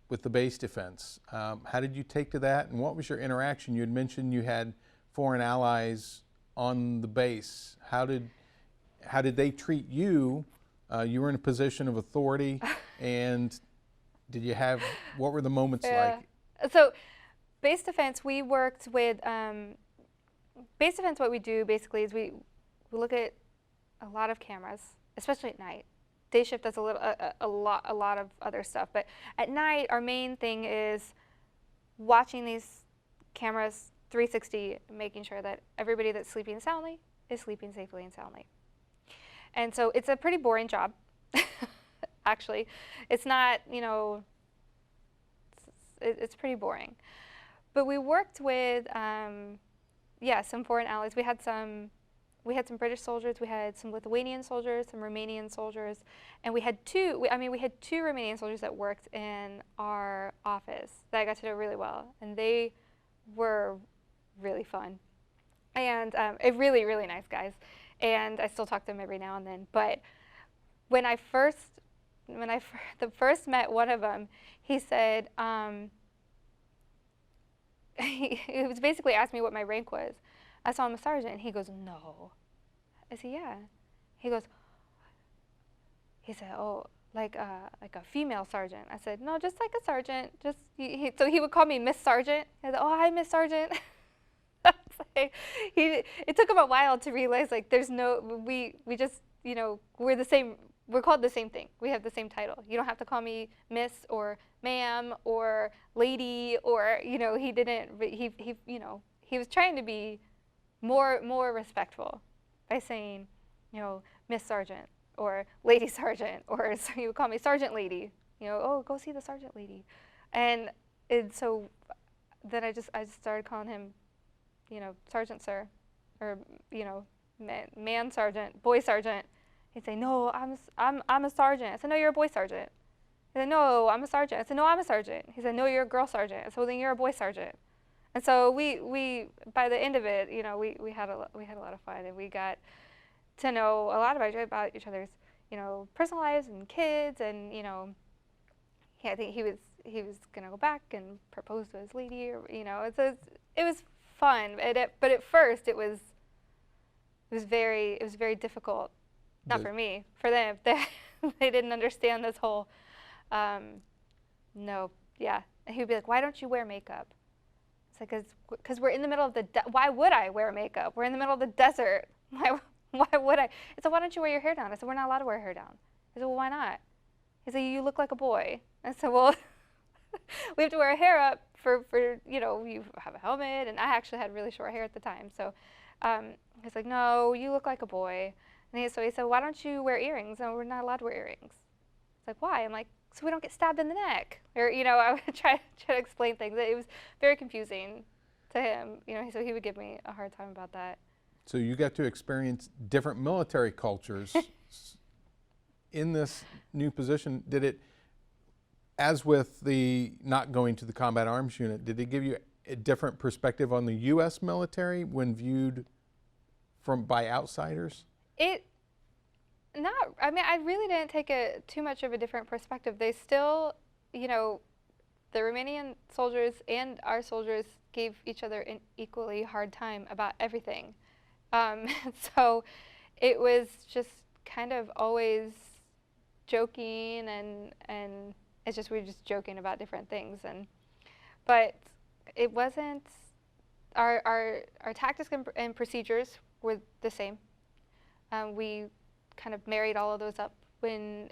with the base defense. How did you take to that, and what was your interaction? You had mentioned you had foreign allies on the base. How did they treat you? You were in a position of authority, and what were the moments like? So base defense, we worked with, base defense, what we do basically is we look at a lot of cameras, especially at night. Day shift does a lot of other stuff, but at night our main thing is watching these cameras 360, making sure that everybody that's sleeping soundly is sleeping safely and soundly. And so it's a pretty boring job, actually. It's not, it's pretty boring. But we worked with, some foreign allies. We had some British soldiers, we had some Lithuanian soldiers, some Romanian soldiers, and we had two Romanian soldiers that worked in our office that I got to know really well, and they were really fun, and really, really nice guys, and I still talk to them every now and then. But when I first met one of them, he said, he was basically asking me what my rank was. I saw him a sergeant, and he goes, no. I said, yeah. He said, oh, like a female sergeant. I said, no, just like a sergeant. So he would call me Miss Sergeant. I said, oh, hi, Miss Sergeant. It took him a while to realize, like, we just, we're the same. We're called the same thing. We have the same title. You don't have to call me Miss or Ma'am or Lady or, he didn't. He was trying to be more respectful by saying, Miss Sergeant or Lady Sergeant, or so he would call me Sergeant Lady. Oh, go see the Sergeant Lady, and so then I just started calling him, Sergeant Sir, or man Sergeant, boy Sergeant. He'd say, no, I'm a sergeant. I said, no, you're a boy sergeant. He said, no, I'm a sergeant. I said, no, I'm a sergeant. He said, no, you're a girl sergeant. I said, well, then you're a boy sergeant. And so we by the end of it, we had a lot of fun, and we got to know a lot about each other's personal lives and kids, and I think he was gonna go back and propose to his lady, or it was fun. But at first it was very difficult. Not The- for me, for them. They didn't understand this whole no, yeah. And he'd be like, "Why don't you wear makeup?" It's like, because we're in the middle of why would I wear makeup? We're in the middle of the desert. Why would I? He said, "Why don't you wear your hair down?" I said, "We're not allowed to wear hair down." I said, "Well, why not?" He said, "You look like a boy." I said, "Well, we have to wear our hair up for you have a helmet." And I actually had really short hair at the time. So he's like, "No, you look like a boy." And so he said, "Why don't you wear earrings?" No, we're not allowed to wear earrings. It's like, "Why?" I'm like, "So we don't get stabbed in the neck." Or, I would try to explain things. It was very confusing to him. So he would give me a hard time about that. So you got to experience different military cultures in this new position. Did it, as with the not going to the combat arms unit, did it give you a different perspective on the U.S. military when viewed by outsiders? I really didn't take too much of a different perspective. They still, the Romanian soldiers and our soldiers gave each other an equally hard time about everything. So it was just kind of always joking, and it's just we were just joking about different things, but it wasn't our tactics and procedures were the same. We kind of married all of those up when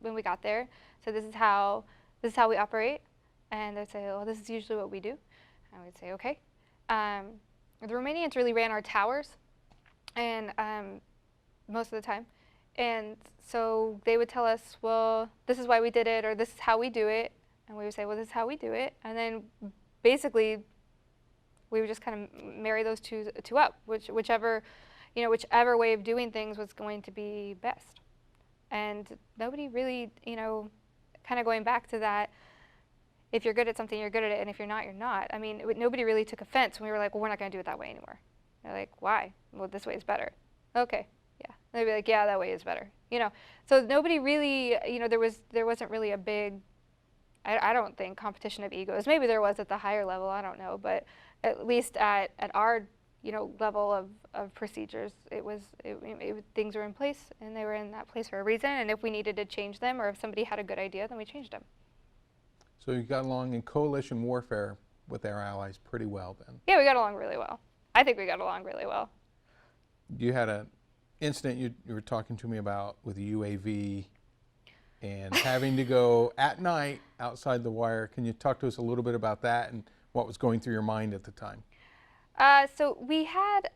we got there. So this is how we operate, and they'd say, "Well, this is usually what we do." I would say, "Okay." The Romanians really ran our towers, and most of the time, and so they would tell us, "Well, this is why we did it," or "This is how we do it," and we would say, "Well, this is how we do it," and then basically we would just kind of marry those two up, whichever way of doing things was going to be best. And nobody really, kind of going back to that, if you're good at something, you're good at it, and if you're not, you're not. I mean, nobody really took offense when we were like, "Well, we're not going to do it that way anymore." They're like, "Why?" "Well, this way is better." "Okay, yeah." And they'd be like, "Yeah, that way is better." So nobody really, there wasn't really a big, I don't think, competition of egos. Maybe there was at the higher level, I don't know, but at least at our level of procedures, things were in place, and they were in that place for a reason, and if we needed to change them, or if somebody had a good idea, then we changed them. So you got along in coalition warfare with our allies pretty well then. Yeah, we got along really well. I think we got along really well. You had an incident you were talking to me about with the UAV and having to go at night outside the wire. Can you talk to us a little bit about that and what was going through your mind at the time? So we had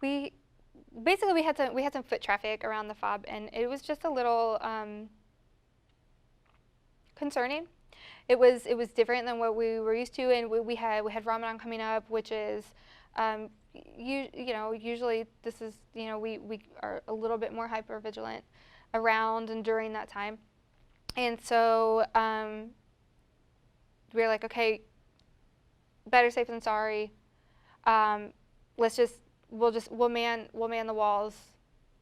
we had some foot traffic around the FOB, and it was just a little concerning. It was different than what we were used to, and we had Ramadan coming up, which is usually this is we are a little bit more hyper vigilant around and during that time, and so we were like, okay, better safe than sorry. We'll man the walls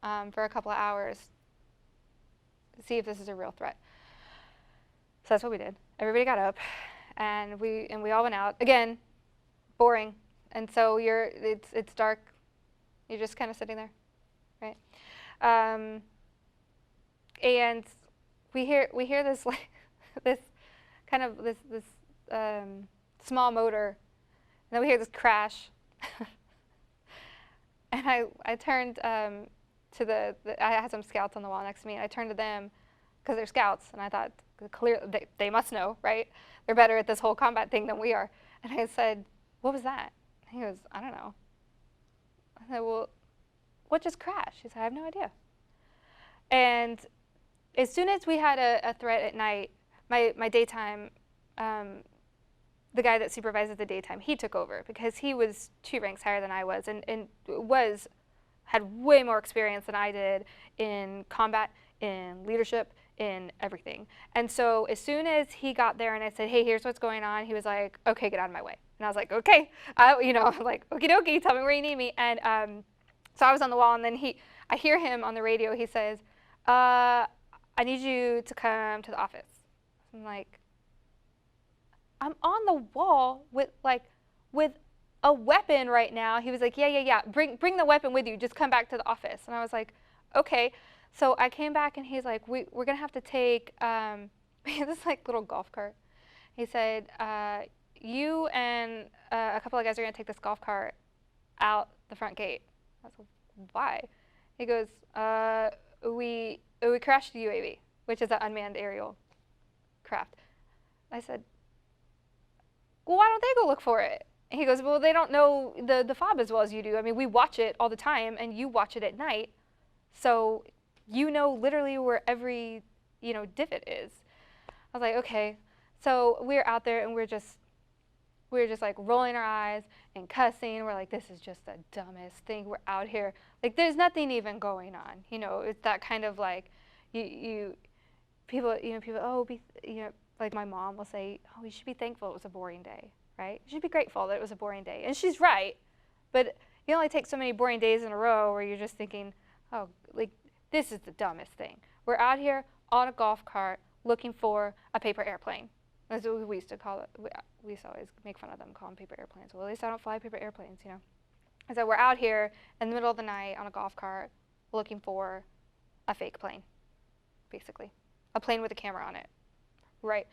for a couple of hours, see if this is a real threat. So that's what we did. Everybody got up, and we all went out. Again, boring. And so it's dark. You're just kind of sitting there, right? And we hear this like this small motor, and then we hear this crash. And I turned to I had some scouts on the wall next to me, and I turned to them because they're scouts, and I thought, clearly they must know, right? They're better at this whole combat thing than we are. And I said, "What was that?" And he goes, "I don't know." I said, "Well, what just crashed?" He said, "I have no idea." And as soon as we had a threat at night, my daytime, the guy that supervises the daytime, he took over because he was 2 ranks higher than I was, and had way more experience than I did in combat, in leadership, in everything. And so as soon as he got there and I said, "Hey, here's what's going on," he was like, "Okay, get out of my way." And I was like, "Okay." I'm like, "Okie dokie, tell me where you need me." And so I was on the wall, and then I hear him on the radio. He says, I need you to come to the office. I'm like, I'm on the wall with a weapon right now. He was like, yeah. Bring the weapon with you. Just come back to the office. And I was like, okay. So I came back and he's like, we're going to have to take this like little golf cart. He said, you and a couple of guys are going to take this golf cart out the front gate. I was like, why? He goes, we crashed the UAV, which is an unmanned aerial craft. I said, well, why don't they go look for it? And he goes, well, they don't know the FOB as well as you do. I mean, we watch it all the time, and you watch it at night, so you know literally where every divot is. I was like, okay. So we're out there, and we're just like rolling our eyes and cussing. We're like, this is just the dumbest thing. We're out here, like there's nothing even going on. It's that kind of like, people, like my mom will say, oh, you should be thankful it was a boring day, right? You should be grateful that it was a boring day. And she's right, but you only take so many boring days in a row where you're just thinking, oh, like this is the dumbest thing. We're out here on a golf cart looking for a paper airplane. That's what we used to call it. We used to always make fun of them, call them paper airplanes. Well, at least I don't fly paper airplanes, And so we're out here in the middle of the night on a golf cart looking for a fake plane, basically. A plane with a camera on it, right?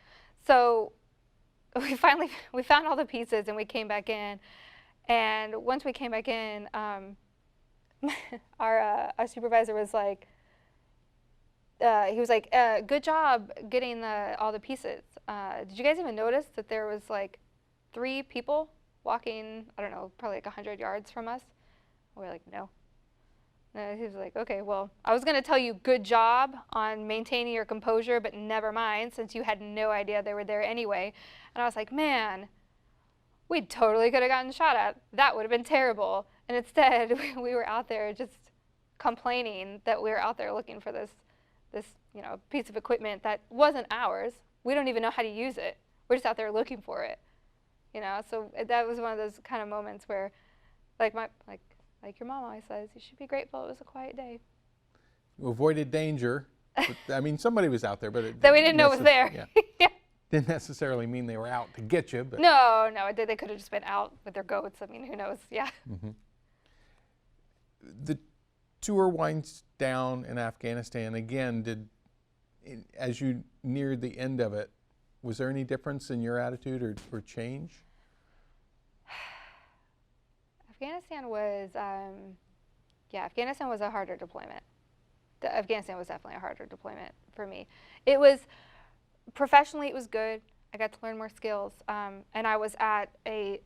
So we found all the pieces and we came back in. And once we came back in, our supervisor was like, he was like, good job getting all the pieces. Did you guys even notice that there was like 3 people walking, I don't know, probably like 100 yards from us? We're like, no. And he was like, okay, well, I was going to tell you good job on maintaining your composure, but never mind, since you had no idea they were there anyway. And I was like, man, we totally could have gotten shot at. That would have been terrible. And instead, we were out there just complaining that we were out there looking for this piece of equipment that wasn't ours. We don't even know how to use it. We're just out there looking for it. So that was one of those kind of moments where, like your mom always says, you should be grateful it was a quiet day. You avoided danger. But, I mean, somebody was out there, but it that we didn't know was there. Yeah. Yeah. Didn't necessarily mean they were out to get you. But No, they could have just been out with their goats. I mean, who knows? Yeah. Mm-hmm. The tour winds down in Afghanistan. Again, as you neared the end of it, was there any difference in your attitude or change? Afghanistan was a harder deployment. Afghanistan was definitely a harder deployment for me. It was, professionally, it was good. I got to learn more skills. And I was at a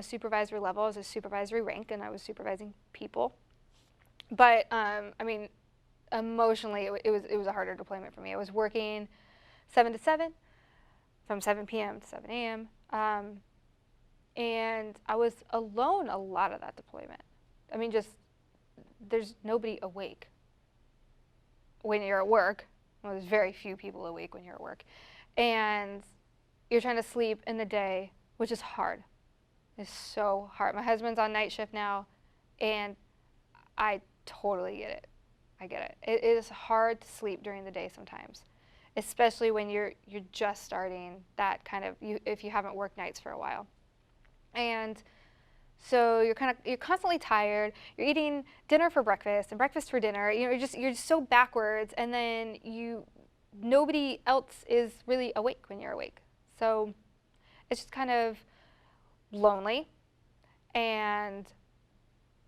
supervisory level. I was a supervisory rank, and I was supervising people. But, I mean, emotionally, it was a harder deployment for me. I was working 7 to 7, from 7 p.m. to 7 a.m., and I was alone a lot of that deployment. I mean, just, there's nobody awake when you're at work. Well, there's very few people awake when you're at work. And you're trying to sleep in the day, which is hard. It's so hard. My husband's on night shift now, and I totally get it. I get it. It is hard to sleep during the day sometimes, especially when you're just starting that kind of, if you haven't worked nights for a while. And so you're constantly tired. You're eating dinner for breakfast and breakfast for dinner. You're just so backwards, and then nobody else is really awake when you're awake. So it's just kind of lonely and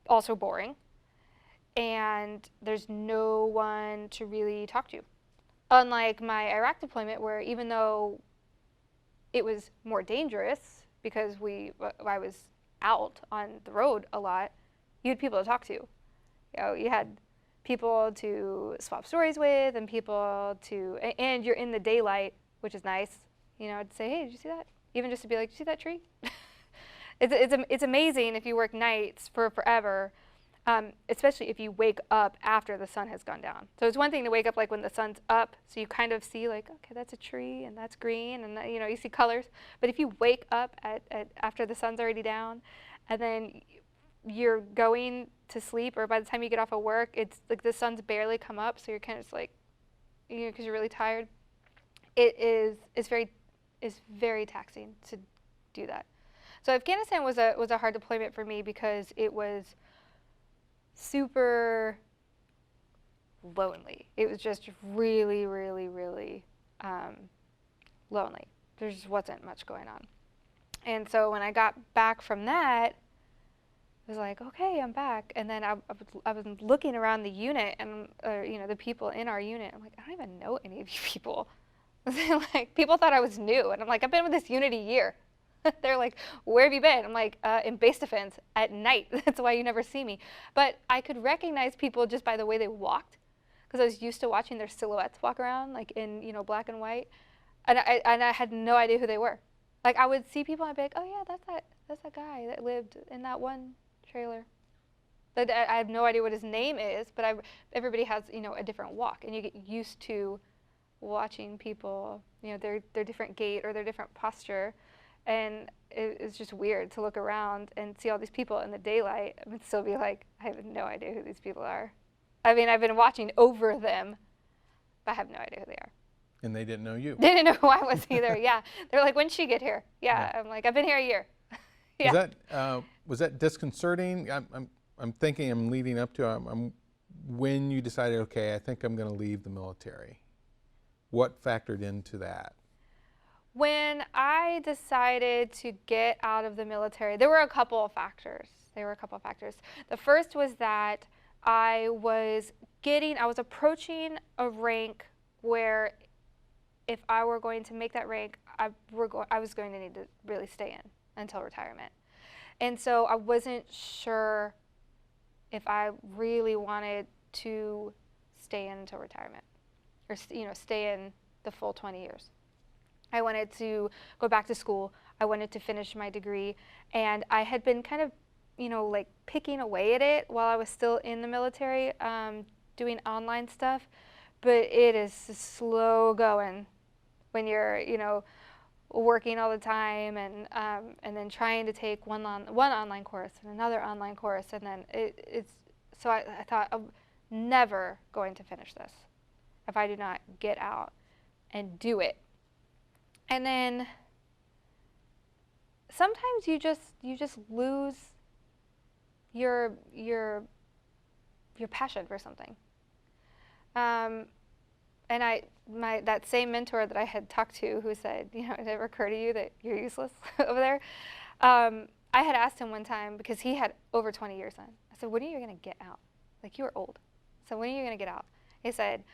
also boring. And there's no one to really talk to. Unlike my Iraq deployment, where even though it was more dangerous because I was out on the road a lot, you had people to talk to. You had people to swap stories with, and and you're in the daylight, which is nice. To say, hey, did you see that? Even just to be like, did you see that tree? It's amazing if you work nights for forever. Especially if you wake up after the sun has gone down. So it's one thing to wake up like when the sun's up, so you kind of see like, okay, that's a tree and that's green, and you see colors. But if you wake up after the sun's already down, and then you're going to sleep, or by the time you get off of work, it's like the sun's barely come up, so you're kind of just like, you know, because you're really tired. It's very taxing to do that. So Afghanistan was a hard deployment for me because it was super lonely. It was just really, really, really lonely. There just wasn't much going on. And so when I got back from that, I was like, okay, I'm back. And then I was looking around the unit and, you know, the people in our unit. I'm like, I don't even know any of you people. Like, people thought I was new. And I'm like, I've been with this unit a year. They're like, where have you been? I'm like, in base defense at night. That's why you never see me. But I could recognize people just by the way they walked, because I was used to watching their silhouettes walk around, like in, you know, black and white. And I had no idea who they were. Like, I would see people and I'd be like, oh yeah, that's that guy that lived in that one trailer. But I have no idea what his name is, but everybody has, you know, a different walk, and you get used to watching people, you know, their different gait or their different posture, and it's just weird to look around and see all these people in the daylight and still be like, I have no idea who these people are. I mean, I've been watching over them, but I have no idea who they are. And they didn't know you. They didn't know who I was either. Yeah, they're like, when'd she get here? Yeah, I'm like, I've been here a year. Yeah. Was that disconcerting? I'm thinking, I'm leading up to when you decided, okay, I think I'm going to leave the military. What factored into that? When I decided to get out of the military, there were a couple of factors. The first was that I was approaching a rank where if I were going to make that rank, I was going to need to really stay in until retirement. And so I wasn't sure if I really wanted to stay in until retirement, or, you know, stay in the full 20 years. I wanted to go back to school. I wanted to finish my degree, and I had been kind of, you know, like picking away at it while I was still in the military, doing online stuff, but it is slow going when you're, you know, working all the time and then trying to take one online course and another online course, and then so I thought, I'm never going to finish this if I do not get out and do it. And then sometimes you just lose your passion for something. And that same mentor that I had talked to, who said, you know, did it ever occur to you that you're useless over there? I had asked him one time, because he had over 20 years on. I said, when are you going to get out? Like, you were old. So when are you going to get out? He said,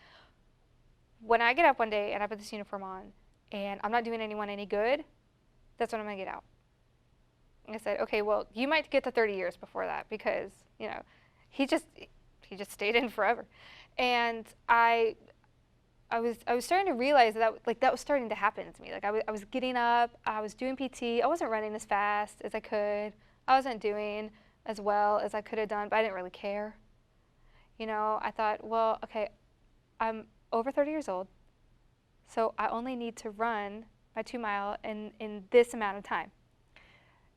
when I get up one day and I put this uniform on and I'm not doing anyone any good, that's when I'm going to get out. And I said, okay, well, you might get to 30 years before that, because, you know, he just stayed in forever. And I was starting to realize that was starting to happen to me. Like, I was getting up, I was doing PT, I wasn't running as fast as I could, I wasn't doing as well as I could have done, but I didn't really care. You know, I thought, well, okay, I'm over 30 years old, so I only need to run my 2-mile in this amount of time.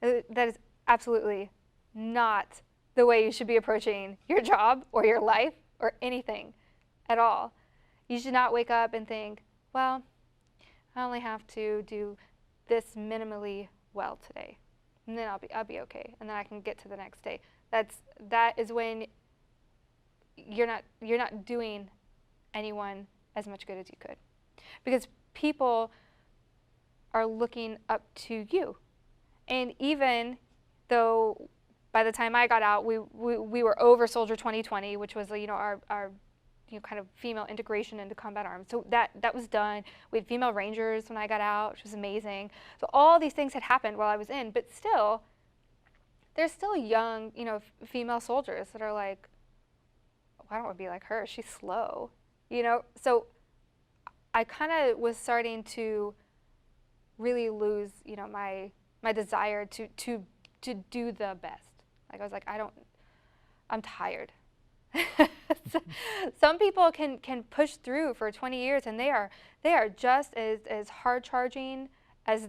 That is absolutely not the way you should be approaching your job or your life or anything at all. You should not wake up and think, well, I only have to do this minimally well today, and then I'll be okay, and then I can get to the next day. That is when you're not doing anyone as much good as you could, because people are looking up to you. And even though by the time I got out, we were over Soldier 2020, which was, you know, our you know, kind of female integration into combat arms. So that was done. We had female rangers when I got out, which was amazing. So all these things had happened while I was in, but still, there's still young, you know, female soldiers that are like, oh, I don't want to be like her. She's slow, you know. So I kind of was starting to really lose, you know, my desire to do the best. Like, I was like, I'm tired. Some people can push through for 20 years, and they are just as hard charging as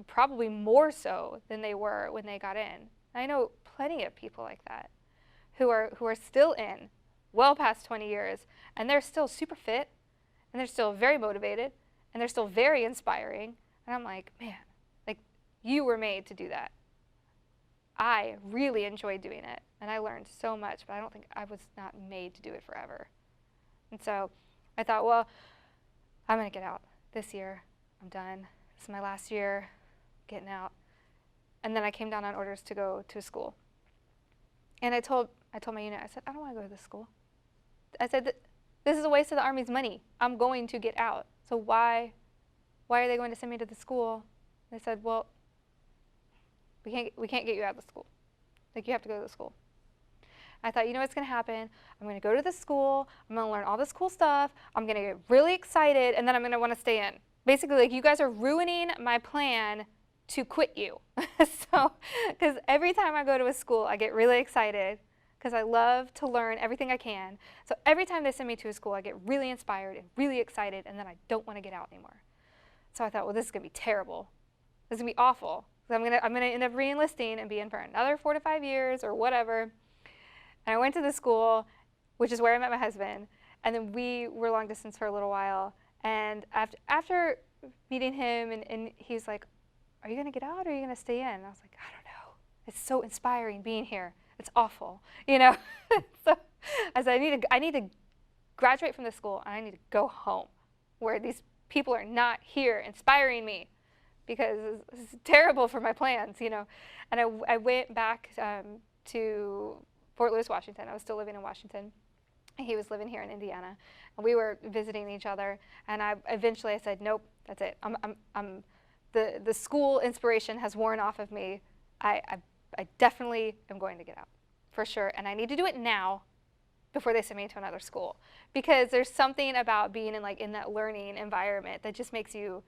probably more so than they were when they got in. I know plenty of people like that who are still in well past 20 years, and they're still super fit, and they're still very motivated, and they're still very inspiring. And I'm like, man, like, you were made to do that. I really enjoyed doing it, and I learned so much, but I don't think I was not made to do it forever. And so I thought, well, I'm going to get out this year. I'm done. This is my last year getting out. And then I came down on orders to go to school. And I told my unit, I said, I don't want to go to this school. I said, this is a waste of the Army's money. I'm going to get out. So why are they going to send me to the school? They said, well, we can't get you out of the school. Like, you have to go to the school. I thought, you know what's going to happen? I'm going to go to this school. I'm going to learn all this cool stuff. I'm going to get really excited, and then I'm going to want to stay in. Basically, like, you guys are ruining my plan to quit you. So, because every time I go to a school, I get really excited because I love to learn everything I can. So every time they send me to a school, I get really inspired and really excited, and then I don't want to get out anymore. So I thought, well, this is going to be terrible. This is going to be awful. I'm going to end up re-enlisting and be in for another 4 to 5 years or whatever. And I went to the school, which is where I met my husband, and then we were long distance for a little while. And after meeting him, and he's like, are you going to get out or are you going to stay in? And I was like, I don't know. It's so inspiring being here. It's awful, you know? So I said, I need to graduate from this school, and I need to go home where these people are not here inspiring me, because it's terrible for my plans, you know? And I went back to Fort Lewis, Washington. I was still living in Washington. He was living here in Indiana, and we were visiting each other. And eventually I said, nope, that's it. The school inspiration has worn off of me. I definitely am going to get out, for sure. And I need to do it now before they send me to another school, because there's something about being in that learning environment that just makes you're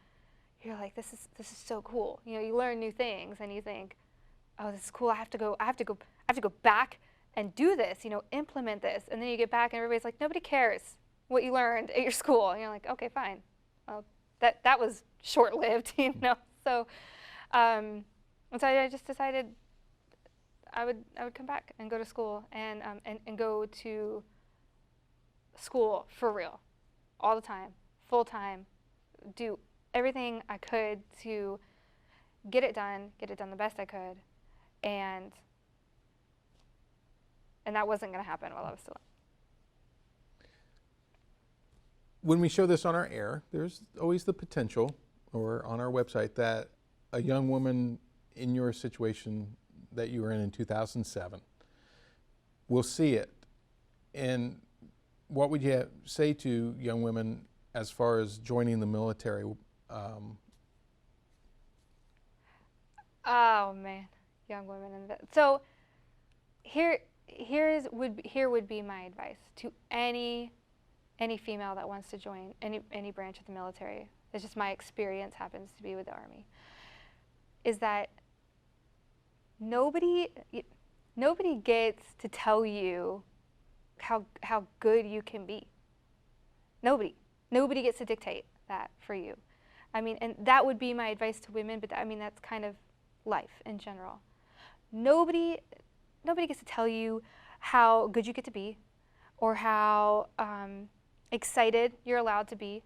like, this is so cool. You know, you learn new things, and you think, oh, this is cool. I have to go back and do this. You know, implement this. And then you get back, and everybody's like, nobody cares what you learned at your school. And you're like, okay, fine. Well, that was short-lived, you know. So, and so I just decided I would come back and go to school and go to school for real, all the time, full time, do everything I could to get it done the best I could, and that wasn't going to happen while I was still in. When we show this on our air, there's always the potential, or on our website, that a young woman in your situation that you were in 2007 will see it. And what would you say to young women as far as joining the military? Oh man, young women so here would be my advice to any female that wants to join any branch of the military. It's just my experience happens to be with the Army, is that nobody gets to tell you how good you can be. Nobody gets to dictate that for you. I mean, and that would be my advice to women, but I mean, that's kind of life in general. Nobody gets to tell you how good you get to be, or how excited you're allowed to be,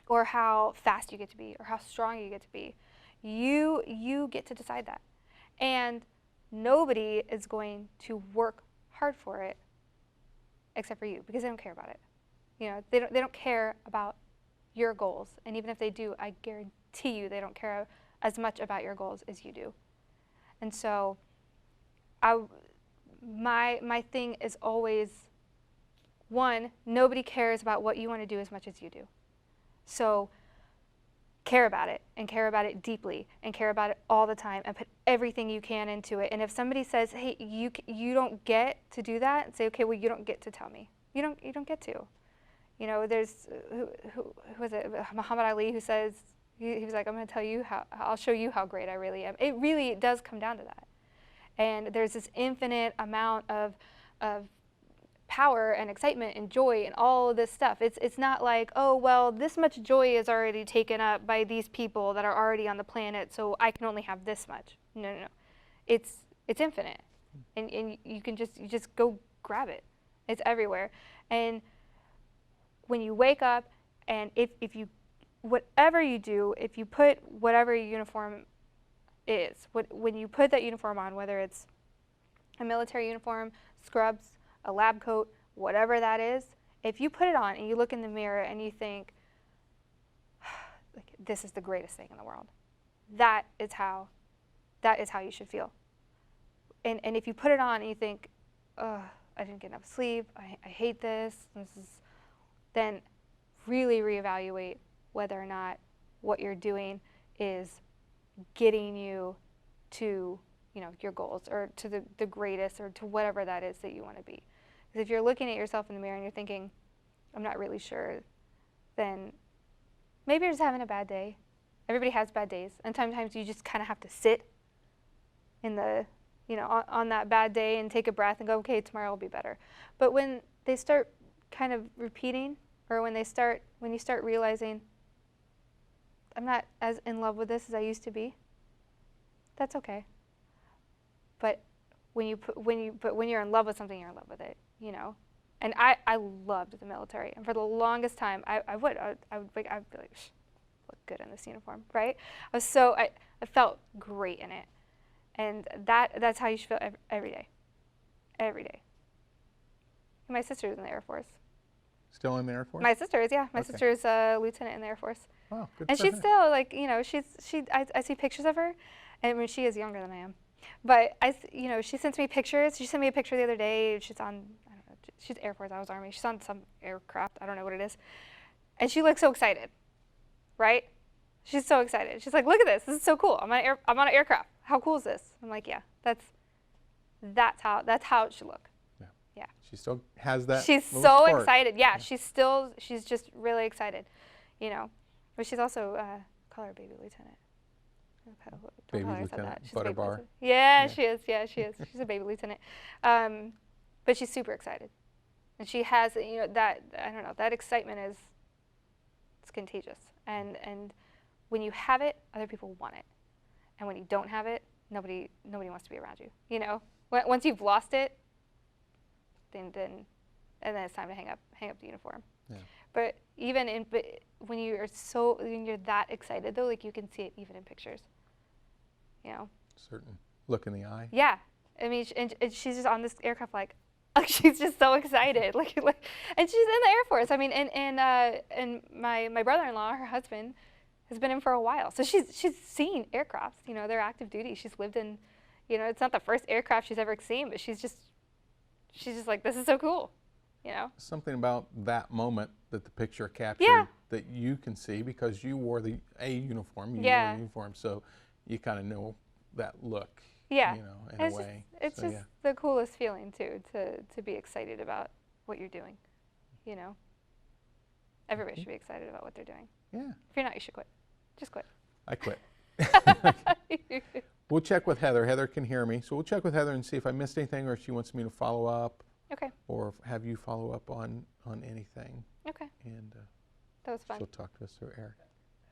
or how fast you get to be, or how strong you get to be. You get to decide that. And nobody is going to work hard for it except for you, because they don't care about it. You know, they don't care about your goals. And even if they do, I guarantee you they don't care as much about your goals as you do. And so my thing is always, one, nobody cares about what you want to do as much as you do. So care about it, and care about it deeply, and care about it all the time, and put everything you can into it. And if somebody says, hey, you don't get to do that, say, okay, well, you don't get to tell me. You don't get to. You know, there's, who was it, Muhammad Ali, who says, he was like, I'm going to tell you I'll show you how great I really am. It really does come down to that. And there's this infinite amount of power and excitement and joy and all of this stuff. It's not like, oh, well, this much joy is already taken up by these people that are already on the planet, so I can only have this much. No. It's It's infinite, and you just go grab it. It's everywhere. And when you wake up, and if you, whatever you do, if you put whatever your uniform is, when you put that uniform on, whether it's a military uniform, scrubs, a lab coat, whatever that is, if you put it on and you look in the mirror and you think, like, this is the greatest thing in the world, that is how you should feel. And if you put it on and you think, ugh, I didn't get enough sleep, I hate this, then really reevaluate whether or not what you're doing is getting you to, your goals, or to the greatest, or to whatever that is that you want to be. Because if you're looking at yourself in the mirror and you're thinking, I'm not really sure, then maybe you're just having a bad day. Everybody has bad days, and sometimes you just kind of have to sit in the, on that bad day and take a breath and go, okay, tomorrow will be better. But when they start kind of repeating, or when you start realizing, I'm not as in love with this as I used to be, that's okay. But when you're in love with something, you're in love with it, And I loved the military, and for the longest time, I would be like, look good in this uniform, right? I felt great in it, and that's how you should feel every day. And my sister's in the Air Force. Still in the Air Force? My sister is, yeah. My Okay. sister is a lieutenant in the Air Force. Wow, good And for she's her. still like, I see pictures of her, and I mean, she is younger than I am. But she sends me pictures. She sent me a picture the other day. She's on, I don't know, she's Air Force, I was Army. She's on some aircraft, I don't know what it is. And she looks so excited, right? She's so excited. She's like, look at this. This is so cool. I'm on an aircraft. How cool is this? I'm like, yeah, that's how it should look. Yeah. She still has that. She's little so spark. excited. Yeah, she's just really excited, But she's also, call her baby lieutenant. Don't Baby call her, I said lieutenant, that. She's a baby Butterbar. lieutenant. Yeah, Yeah. she is. Yeah, she is. She's a baby lieutenant. But she's super excited. And she has, that, I don't know, that excitement it's contagious. And when you have it, other people want it. And when you don't have it, nobody wants to be around you. Once you've lost it, then it's time to hang up the uniform. Yeah. But when you're that excited though, like you can see it even in pictures. Certain look in the eye. Yeah, I mean, and she's just on this aircraft like she's just so excited, and she's in the Air Force. I mean, and my brother-in-law, her husband, has been in for a while, so she's seen aircrafts. They're active duty. She's lived in, it's not the first aircraft she's ever seen, but she's just like, this is so cool. Something about that moment that the picture captured Yeah. that you can see because you wore a uniform. You Yeah. wore a uniform, so you kind of know that look. Yeah. In it's a way. Just, it's So, just the coolest feeling too, to be excited about what you're doing. Everybody should be excited about what they're doing. Yeah. If you're not, you should quit. Just quit. I quit. We'll check with Heather. Heather can hear me, so we'll check with Heather and see if I missed anything, or if she wants me to follow up, Okay. or have you follow up on anything, Okay. and That was fun. she'll talk to us through Eric.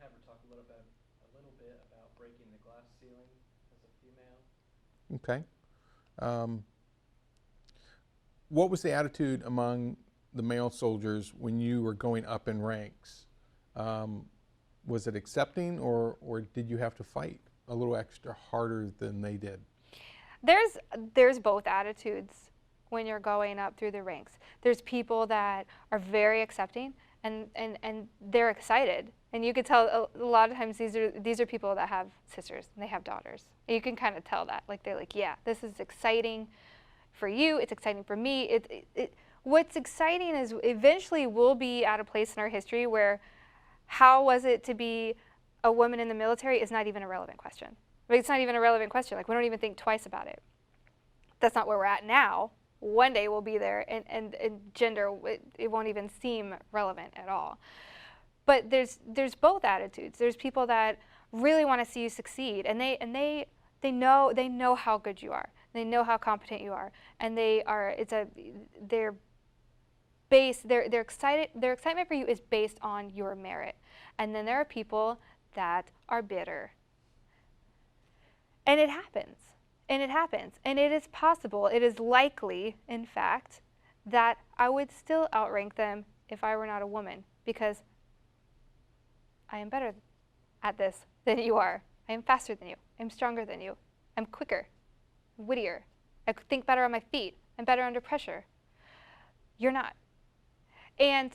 Have her talk a little bit about breaking the glass ceiling as a female. Okay. What was the attitude among the male soldiers when you were going up in ranks? Was it accepting, or did you have to fight a little extra harder than they did? There's both attitudes when you're going up through the ranks. There's people that are very accepting and they're excited. And you could tell a lot of times these are people that have sisters and they have daughters. And you can kind of tell that. Like they're like, yeah, this is exciting for you, it's exciting for me. What's exciting is eventually we'll be at a place in our history where how was it to be a woman in the military is not even a relevant question. It's not even a relevant question. Like we don't even think twice about it. That's not where we're at now. One day we'll be there, and gender, it won't even seem relevant at all. But there's both attitudes. There's people that really want to see you succeed, and they know how good you are. They know how competent you are, and their excited. Their excitement for you is based on your merit. And then there are people that are bitter. And it happens. And it happens. And it is possible, it is likely, in fact, that I would still outrank them if I were not a woman, because I am better at this than you are. I am faster than you. I'm stronger than you. I'm quicker, wittier. I think better on my feet. I'm better under pressure. You're not. And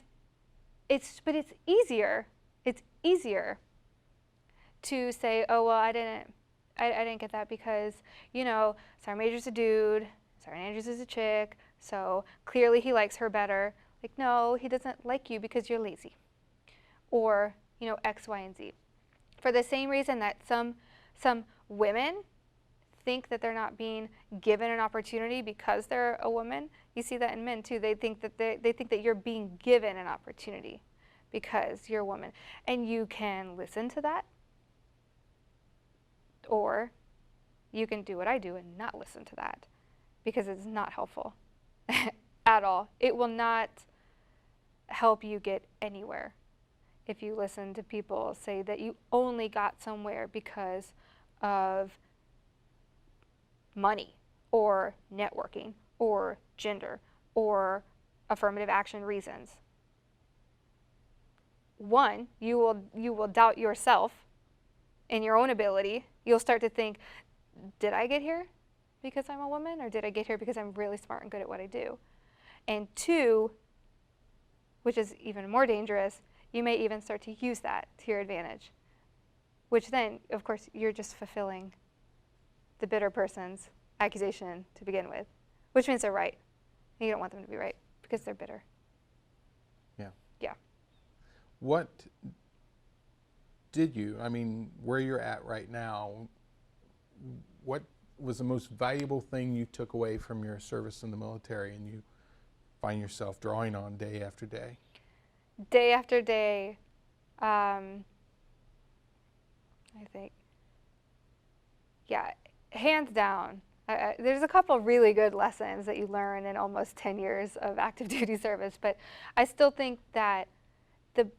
but it's easier to say, oh, well, I didn't get that because, Sergeant Major's a dude, Sergeant Andrews is a chick, so clearly he likes her better. Like, no, he doesn't like you because you're lazy. Or, X, Y, and Z. For the same reason that some women think that they're not being given an opportunity because they're a woman. You see that in men too. They think that you're being given an opportunity because you're a woman. And you can listen to that, or you can do what I do and not listen to that, because it's not helpful at all. It will not help you get anywhere if you listen to people say that you only got somewhere because of money or networking or gender or affirmative action reasons. One, you will doubt yourself and your own ability. You'll start to think, did I get here because I'm a woman, or did I get here because I'm really smart and good at what I do? And two, which is even more dangerous, you may even start to use that to your advantage, which then, of course, you're just fulfilling the bitter person's accusation to begin with, which means they're right. And you don't want them to be right because they're bitter. Yeah. Yeah. What did you, where you're at right now, what was the most valuable thing you took away from your service in the military and you find yourself drawing on day after day? Day after day, I think, yeah, hands down. There's a couple really good lessons that you learn in almost 10 years of active duty service, but I still think that the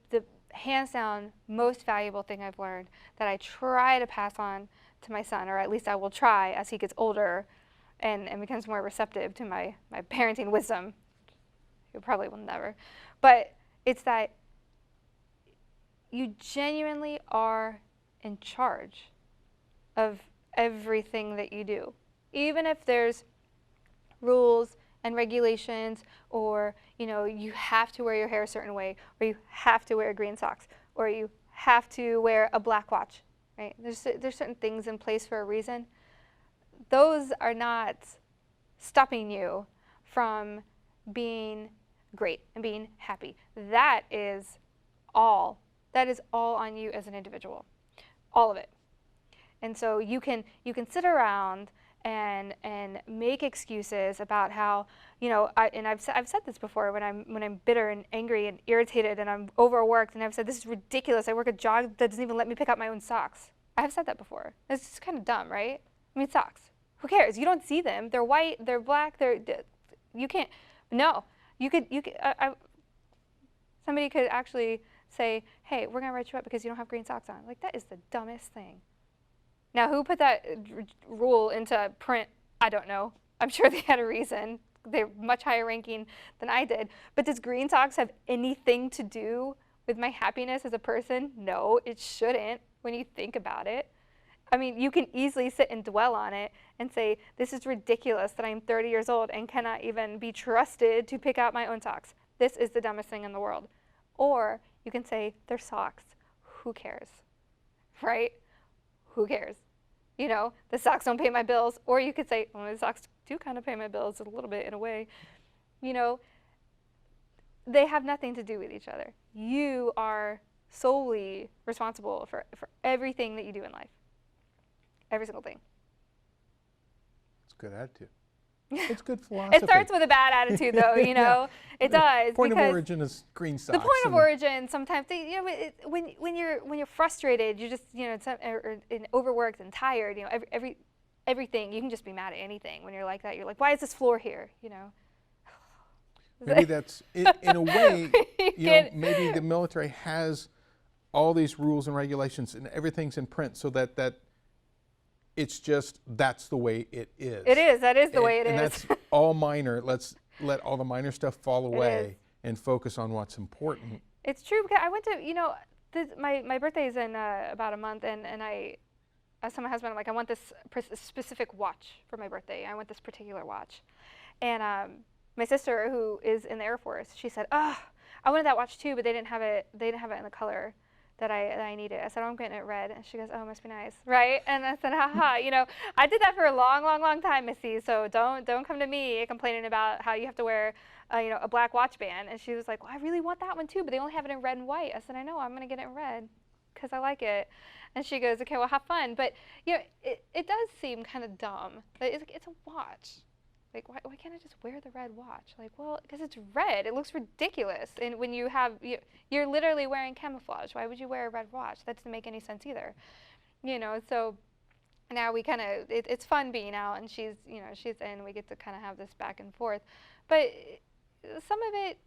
hands down most valuable thing I've learned that I try to pass on to my son, or at least I will try as he gets older and becomes more receptive to my parenting wisdom. He probably will never. But it's that you genuinely are in charge of everything that you do. Even if there's rules and regulations, or you have to wear your hair a certain way, or you have to wear green socks, or you have to wear a black watch, right? There's certain things in place for a reason. Those are not stopping you from being great and being happy. That is all on you as an individual, all of it. And so you can sit around and make excuses about how, I've said this before when I'm bitter and angry and irritated and I'm overworked, and I've said, this is ridiculous. I work a job that doesn't even let me pick out my own socks. I have said that before. It's just kind of dumb, right? Socks. Who cares? You don't see them. They're white. They're black. You can't. No. Somebody could actually say, hey, we're going to write you up because you don't have green socks on. Like, that is the dumbest thing. Now, who put that rule into print? I don't know. I'm sure they had a reason. They're much higher ranking than I did. But does green socks have anything to do with my happiness as a person? No, it shouldn't when you think about it. You can easily sit and dwell on it and say, this is ridiculous that I'm 30 years old and cannot even be trusted to pick out my own socks. This is the dumbest thing in the world. Or you can say, they're socks. Who cares? Right? Who cares? The socks don't pay my bills. Or you could say, well, the socks do kind of pay my bills a little bit in a way. They have nothing to do with each other. You are solely responsible for everything that you do in life. Every single thing. It's a good attitude. It's good philosophy. It starts with a bad attitude, though, Yeah. It does. Point of origin is green socks. The point of origin, sometimes, when you're frustrated, you're just, or overworked and tired, everything, you can just be mad at anything. When you're like that, you're like, why is this floor here, Maybe that's, in a way, maybe the military has all these rules and regulations and everything's in print so that It's just that's the way it is. It is. That is the way it and is. that's all minor. Let's let all the minor stuff fall is. away and focus on what's important. It's true because I went to, my birthday is in about a month, and I told my husband, I'm like, I want this specific watch for my birthday. I want this particular watch. And my sister, who is in the Air Force, she said, oh, I wanted that watch too, but they didn't have it in the color that I needed. I said, oh, I'm getting it red. And she goes, oh, it must be nice, right? And I said, haha, I did that for a long, long, long time, Missy, so don't come to me complaining about how you have to wear a black watch band. And she was like, well, I really want that one too, but they only have it in red and white. I said, I know, I'm gonna get it in red because I like it. And she goes, okay, well, have fun. But it does seem kind of dumb. It's a watch. Like, why can't I just wear the red watch? Like, well, because it's red. It looks ridiculous. And when you're literally wearing camouflage. Why would you wear a red watch? That doesn't make any sense either. So now we kind of, it's fun being out, and she's in. We get to kind of have this back and forth. But some of it,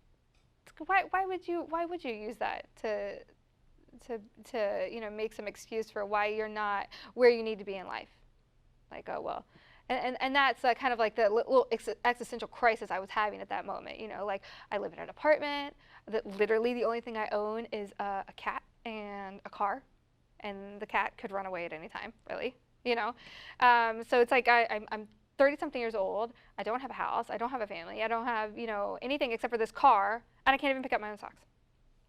why would you use that to make some excuse for why you're not where you need to be in life? Like, oh, well. And that's kind of like the little existential crisis I was having at that moment. Like, I live in an apartment that literally the only thing I own is a cat and a car, and the cat could run away at any time, really. So it's like I'm 30-something years old. I don't have a house. I don't have a family. I don't have anything except for this car, and I can't even pick up my own socks.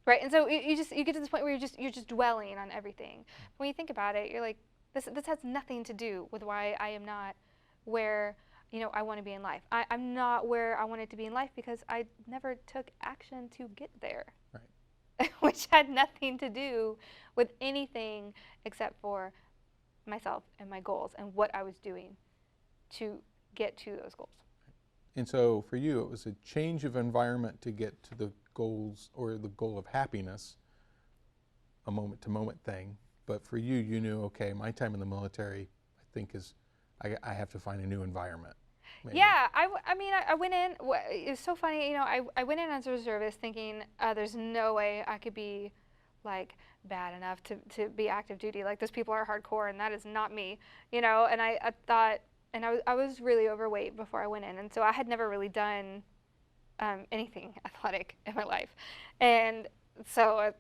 Right? And so you get to this point where you're just dwelling on everything. When you think about it, you're like, this has nothing to do with why I am not where I want to be in life. I'm not where I wanted to be in life because I never took action to get there. Right. Which had nothing to do with anything except for myself and my goals and what I was doing to get to those goals. And so for you, it was a change of environment to get to the goals, or the goal of happiness, a moment-to-moment thing. But for you, you knew, okay, my time in the military, I think I have to find a new environment. Maybe. Yeah, I went in, it was so funny, I went in as a reservist thinking there's no way I could be like bad enough to be active duty. Like, those people are hardcore and that is not me, and I thought, and I was really overweight before I went in, and so I had never really done anything athletic in my life. And so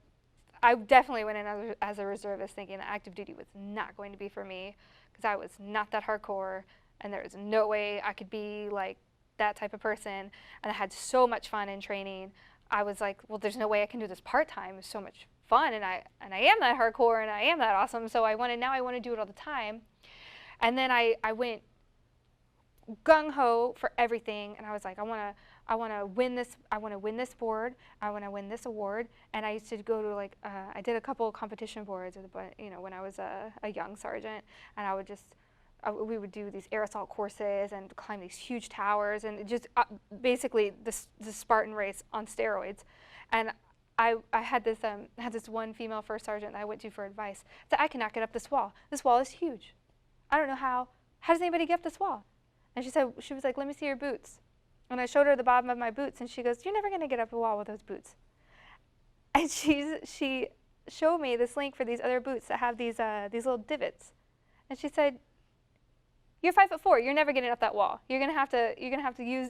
I definitely went in as a reservist thinking that active duty was not going to be for me, because I was not that hardcore, and there was no way I could be like that type of person. And I had so much fun in training. I was like, well, there's no way I can do this part-time. It's so much fun, and I am that hardcore, and I am that awesome, so I want to do it all the time. And then I went gung-ho for everything, and I was like, I want to win this. I want to win this board. I want to win this award. And I used to go to I did a couple of competition boards, when I was a young sergeant, and I would we would do these air assault courses and climb these huge towers, and just basically the Spartan race on steroids. And I had this one female first sergeant that I went to for advice. Said, I cannot get up this wall. This wall is huge. I don't know how. How does anybody get up this wall? And she was like, let me see your boots. And I showed her the bottom of my boots, and she goes, you're never going to get up a wall with those boots. And she showed me this link for these other boots that have these little divots. And she said, you're 5'4", you're never getting up that wall. You're gonna have to use,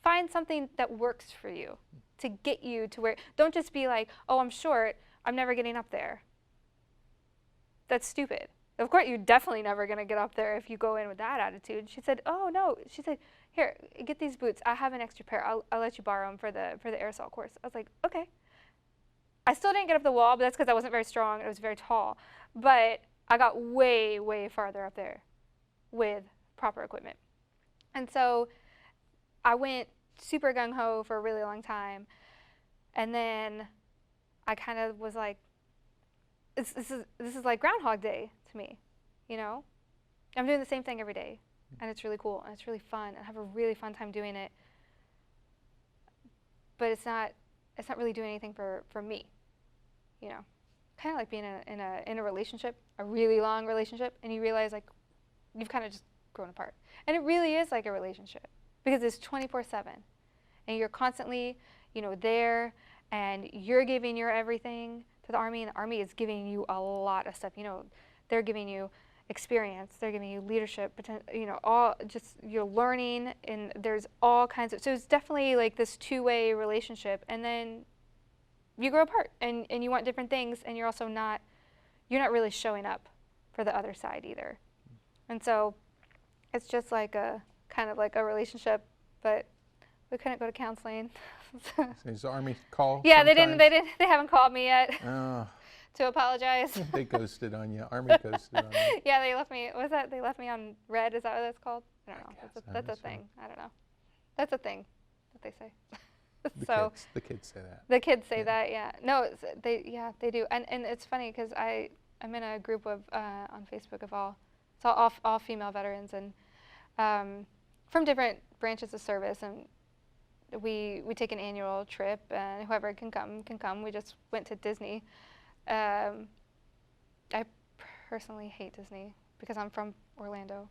find something that works for you to get you to where, don't just be like, oh, I'm short, I'm never getting up there. That's stupid. Of course, you're definitely never gonna get up there if you go in with that attitude. She said, oh no, she said, here, get these boots. I have an extra pair. I'll let you borrow them for the air assault course. I was like, okay. I still didn't get up the wall, but that's because I wasn't very strong and it was very tall. But I got way, way farther up there with proper equipment. And so I went super gung-ho for a really long time. And then I kind of was like, this is like Groundhog Day to me, I'm doing the same thing every day. And it's really cool, and it's really fun, and I have a really fun time doing it. But it's not really doing anything for me, Kind of like being in a relationship, a really long relationship, and you realize like you've kind of just grown apart. And it really is like a relationship, because it's 24/7, and you're constantly, there, and you're giving your everything to the Army, and the Army is giving you a lot of stuff. They're giving you experience. They're giving you leadership, all just you're learning, and there's all kinds of. So it's definitely like this two-way relationship, and then you grow apart, and you want different things, and you're not really showing up for the other side either. And so it's just like a kind of like a relationship, but we couldn't go to counseling. Does the Army call? Yeah, sometimes? they haven't called me yet Oh, to apologize. they ghosted on you. Army ghosted on you. Yeah, they left me. They left me on red. Is that what that's called? I don't know. guess. That's a So. thing. I don't know. That's a thing that they say. The kids say that. The kids say Yeah. that. Yeah. No, they do. And it's funny because I'm in a group of on Facebook of all female veterans, and from different branches of service, and we take an annual trip, and whoever can come. We just went to Disney. I personally hate Disney because I'm from Orlando.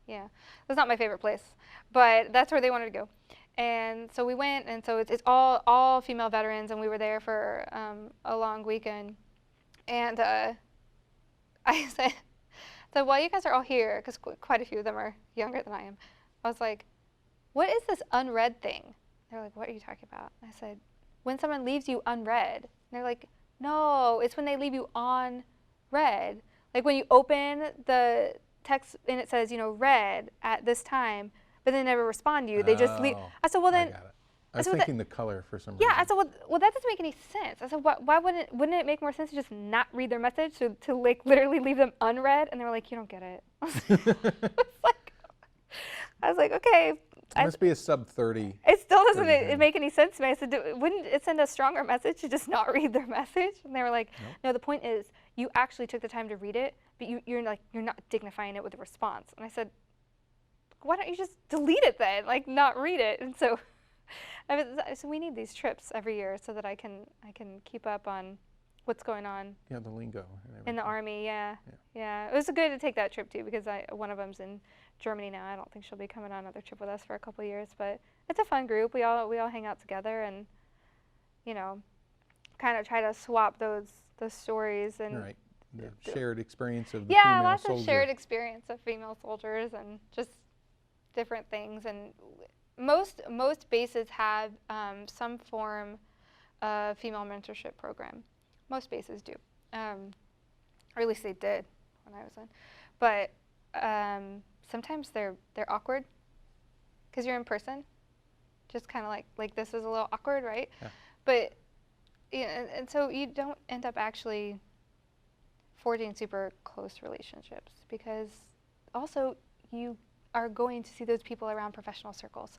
Yeah, that's not my favorite place, but that's where they wanted to go. And so we went, and so it's all female veterans, and we were there for a long weekend. And I said, while you guys are all here, because quite a few of them are younger than I am, I was like, what is this unread thing? They're like, what are you talking about? I said, when someone leaves you unread. And they're like, no, it's when they leave you on read. Like when you open the text and it says, read at this time, but they never respond to you. They just leave. I said, well then. I got it. I was said, well, thinking the color for some reason. Yeah, I said, well, that doesn't make any sense. I said, why wouldn't it make more sense to just not read their message, to like literally leave them unread? And they were like, you don't get it. I was like, okay. It must be a sub 30. It still doesn't thing. make any sense to me. I said, wouldn't it send a stronger message to just not read their message? And they were like, no, the point is you actually took the time to read it, but you're not dignifying it with a response. And I said, why don't you just delete it then, like not read it? And so, so we need these trips every year so that I can keep up on what's going on. Yeah, the lingo. And everything. In the Army, yeah. It was good to take that trip too, because one of them's in Germany now. I don't think she'll be coming on another trip with us for a couple of years, but it's a fun group. We all hang out together, and kind of try to swap those stories and Right. The shared experience of the yeah, female lots soldier. of shared experience of female soldiers and just different things. And most bases have some form of female mentorship program. Most bases do, or at least they did when I was in. But sometimes they're awkward because you're in person. Just kind of like this is a little awkward, right? Yeah. But and so you don't end up actually forging super close relationships, because also you are going to see those people around professional circles.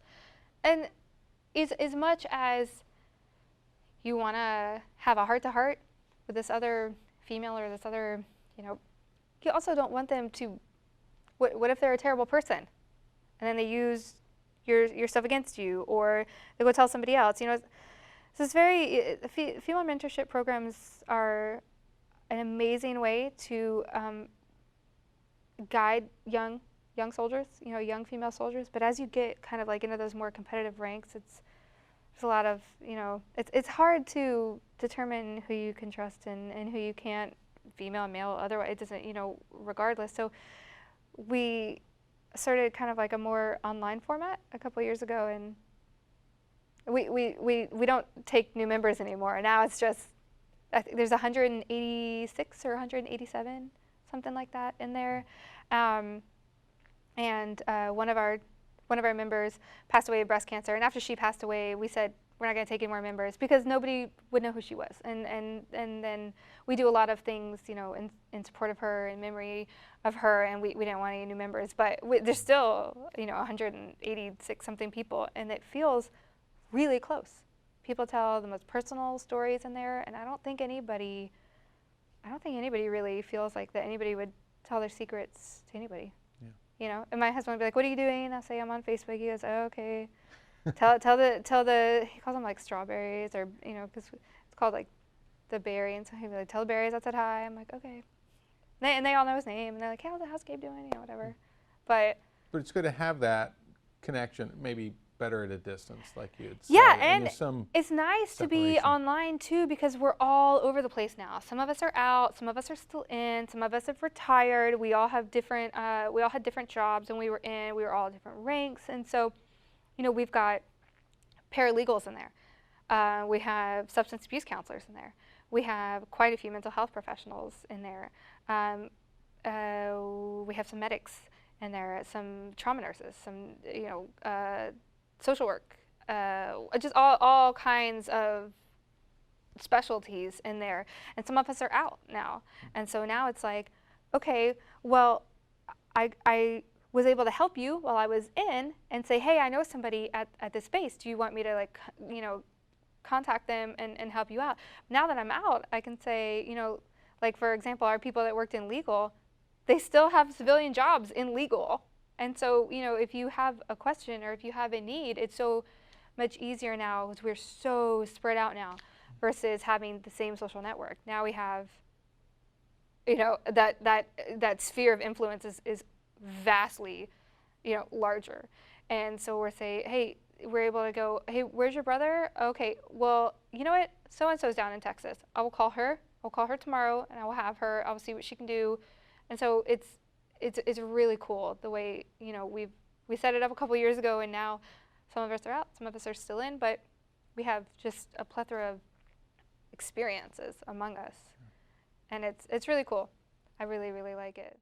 And as much as you want to have a heart-to-heart with this other female or this other, you also don't want them to, what if they're a terrible person? And then they use your stuff against you, or they go tell somebody else. So it's female mentorship programs are an amazing way to guide young soldiers, young female soldiers. But as you get kind of like into those more competitive ranks, there's a lot of, it's hard to determine who you can trust and who you can't, female, male, otherwise it doesn't, regardless. So we started kind of like a more online format a couple years ago, and we don't take new members anymore. Now it's just, I think there's 186 or 187, something like that in there. And one of our members passed away of breast cancer, and after she passed away, we said we're not going to take any more members because nobody would know who she was. And then we do a lot of things, in support of her, in memory of her, and we didn't want any new members. But there's still, 186 something people, and it feels really close. People tell the most personal stories in there, and I don't think anybody really feels like that anybody would tell their secrets to anybody. Yeah. And my husband would be like, "What are you doing?" I'll say, "I'm on Facebook." He goes, "Oh, okay." tell the he calls them like strawberries, or because it's called like the berry, and so he'd be like, "Tell the berries I said hi." I'm like, "Okay." And they all know his name, and they're like, "How's Gabe doing?" Whatever. But it's good to have that connection, maybe better at a distance, like you had Yeah, said. and there's some it's nice to be separation. online too because we're all over the place now. Some of us are out, some of us are still in, some of us have retired. We all have different. We all had different jobs, and we were in. We were all different ranks, and so, we've got paralegals in there. We have substance abuse counselors in there. We have quite a few mental health professionals in there. We have some medics in there, some trauma nurses, some social work, just all kinds of specialties in there. And some of us are out now, and so now it's like, okay, well, I was able to help you while I was in, and say, hey, I know somebody at this space. Do you want me to contact them and help you out? Now that I'm out, I can say, like for example, our people that worked in legal, they still have civilian jobs in legal. And so, if you have a question or if you have a need, it's so much easier now because we're so spread out now versus having the same social network. Now we have, that sphere of influence is vastly, larger. And so we're saying, hey, we're able to go, hey, where's your brother? Okay, well, you know what? So-and-so's down in Texas. I will call her. I'll call her tomorrow, and I will have her. I will see what she can do. And so it's really cool the way, we set it up a couple years ago, and now some of us are out, some of us are still in, but we have just a plethora of experiences among us. And it's really cool. I really, really like it.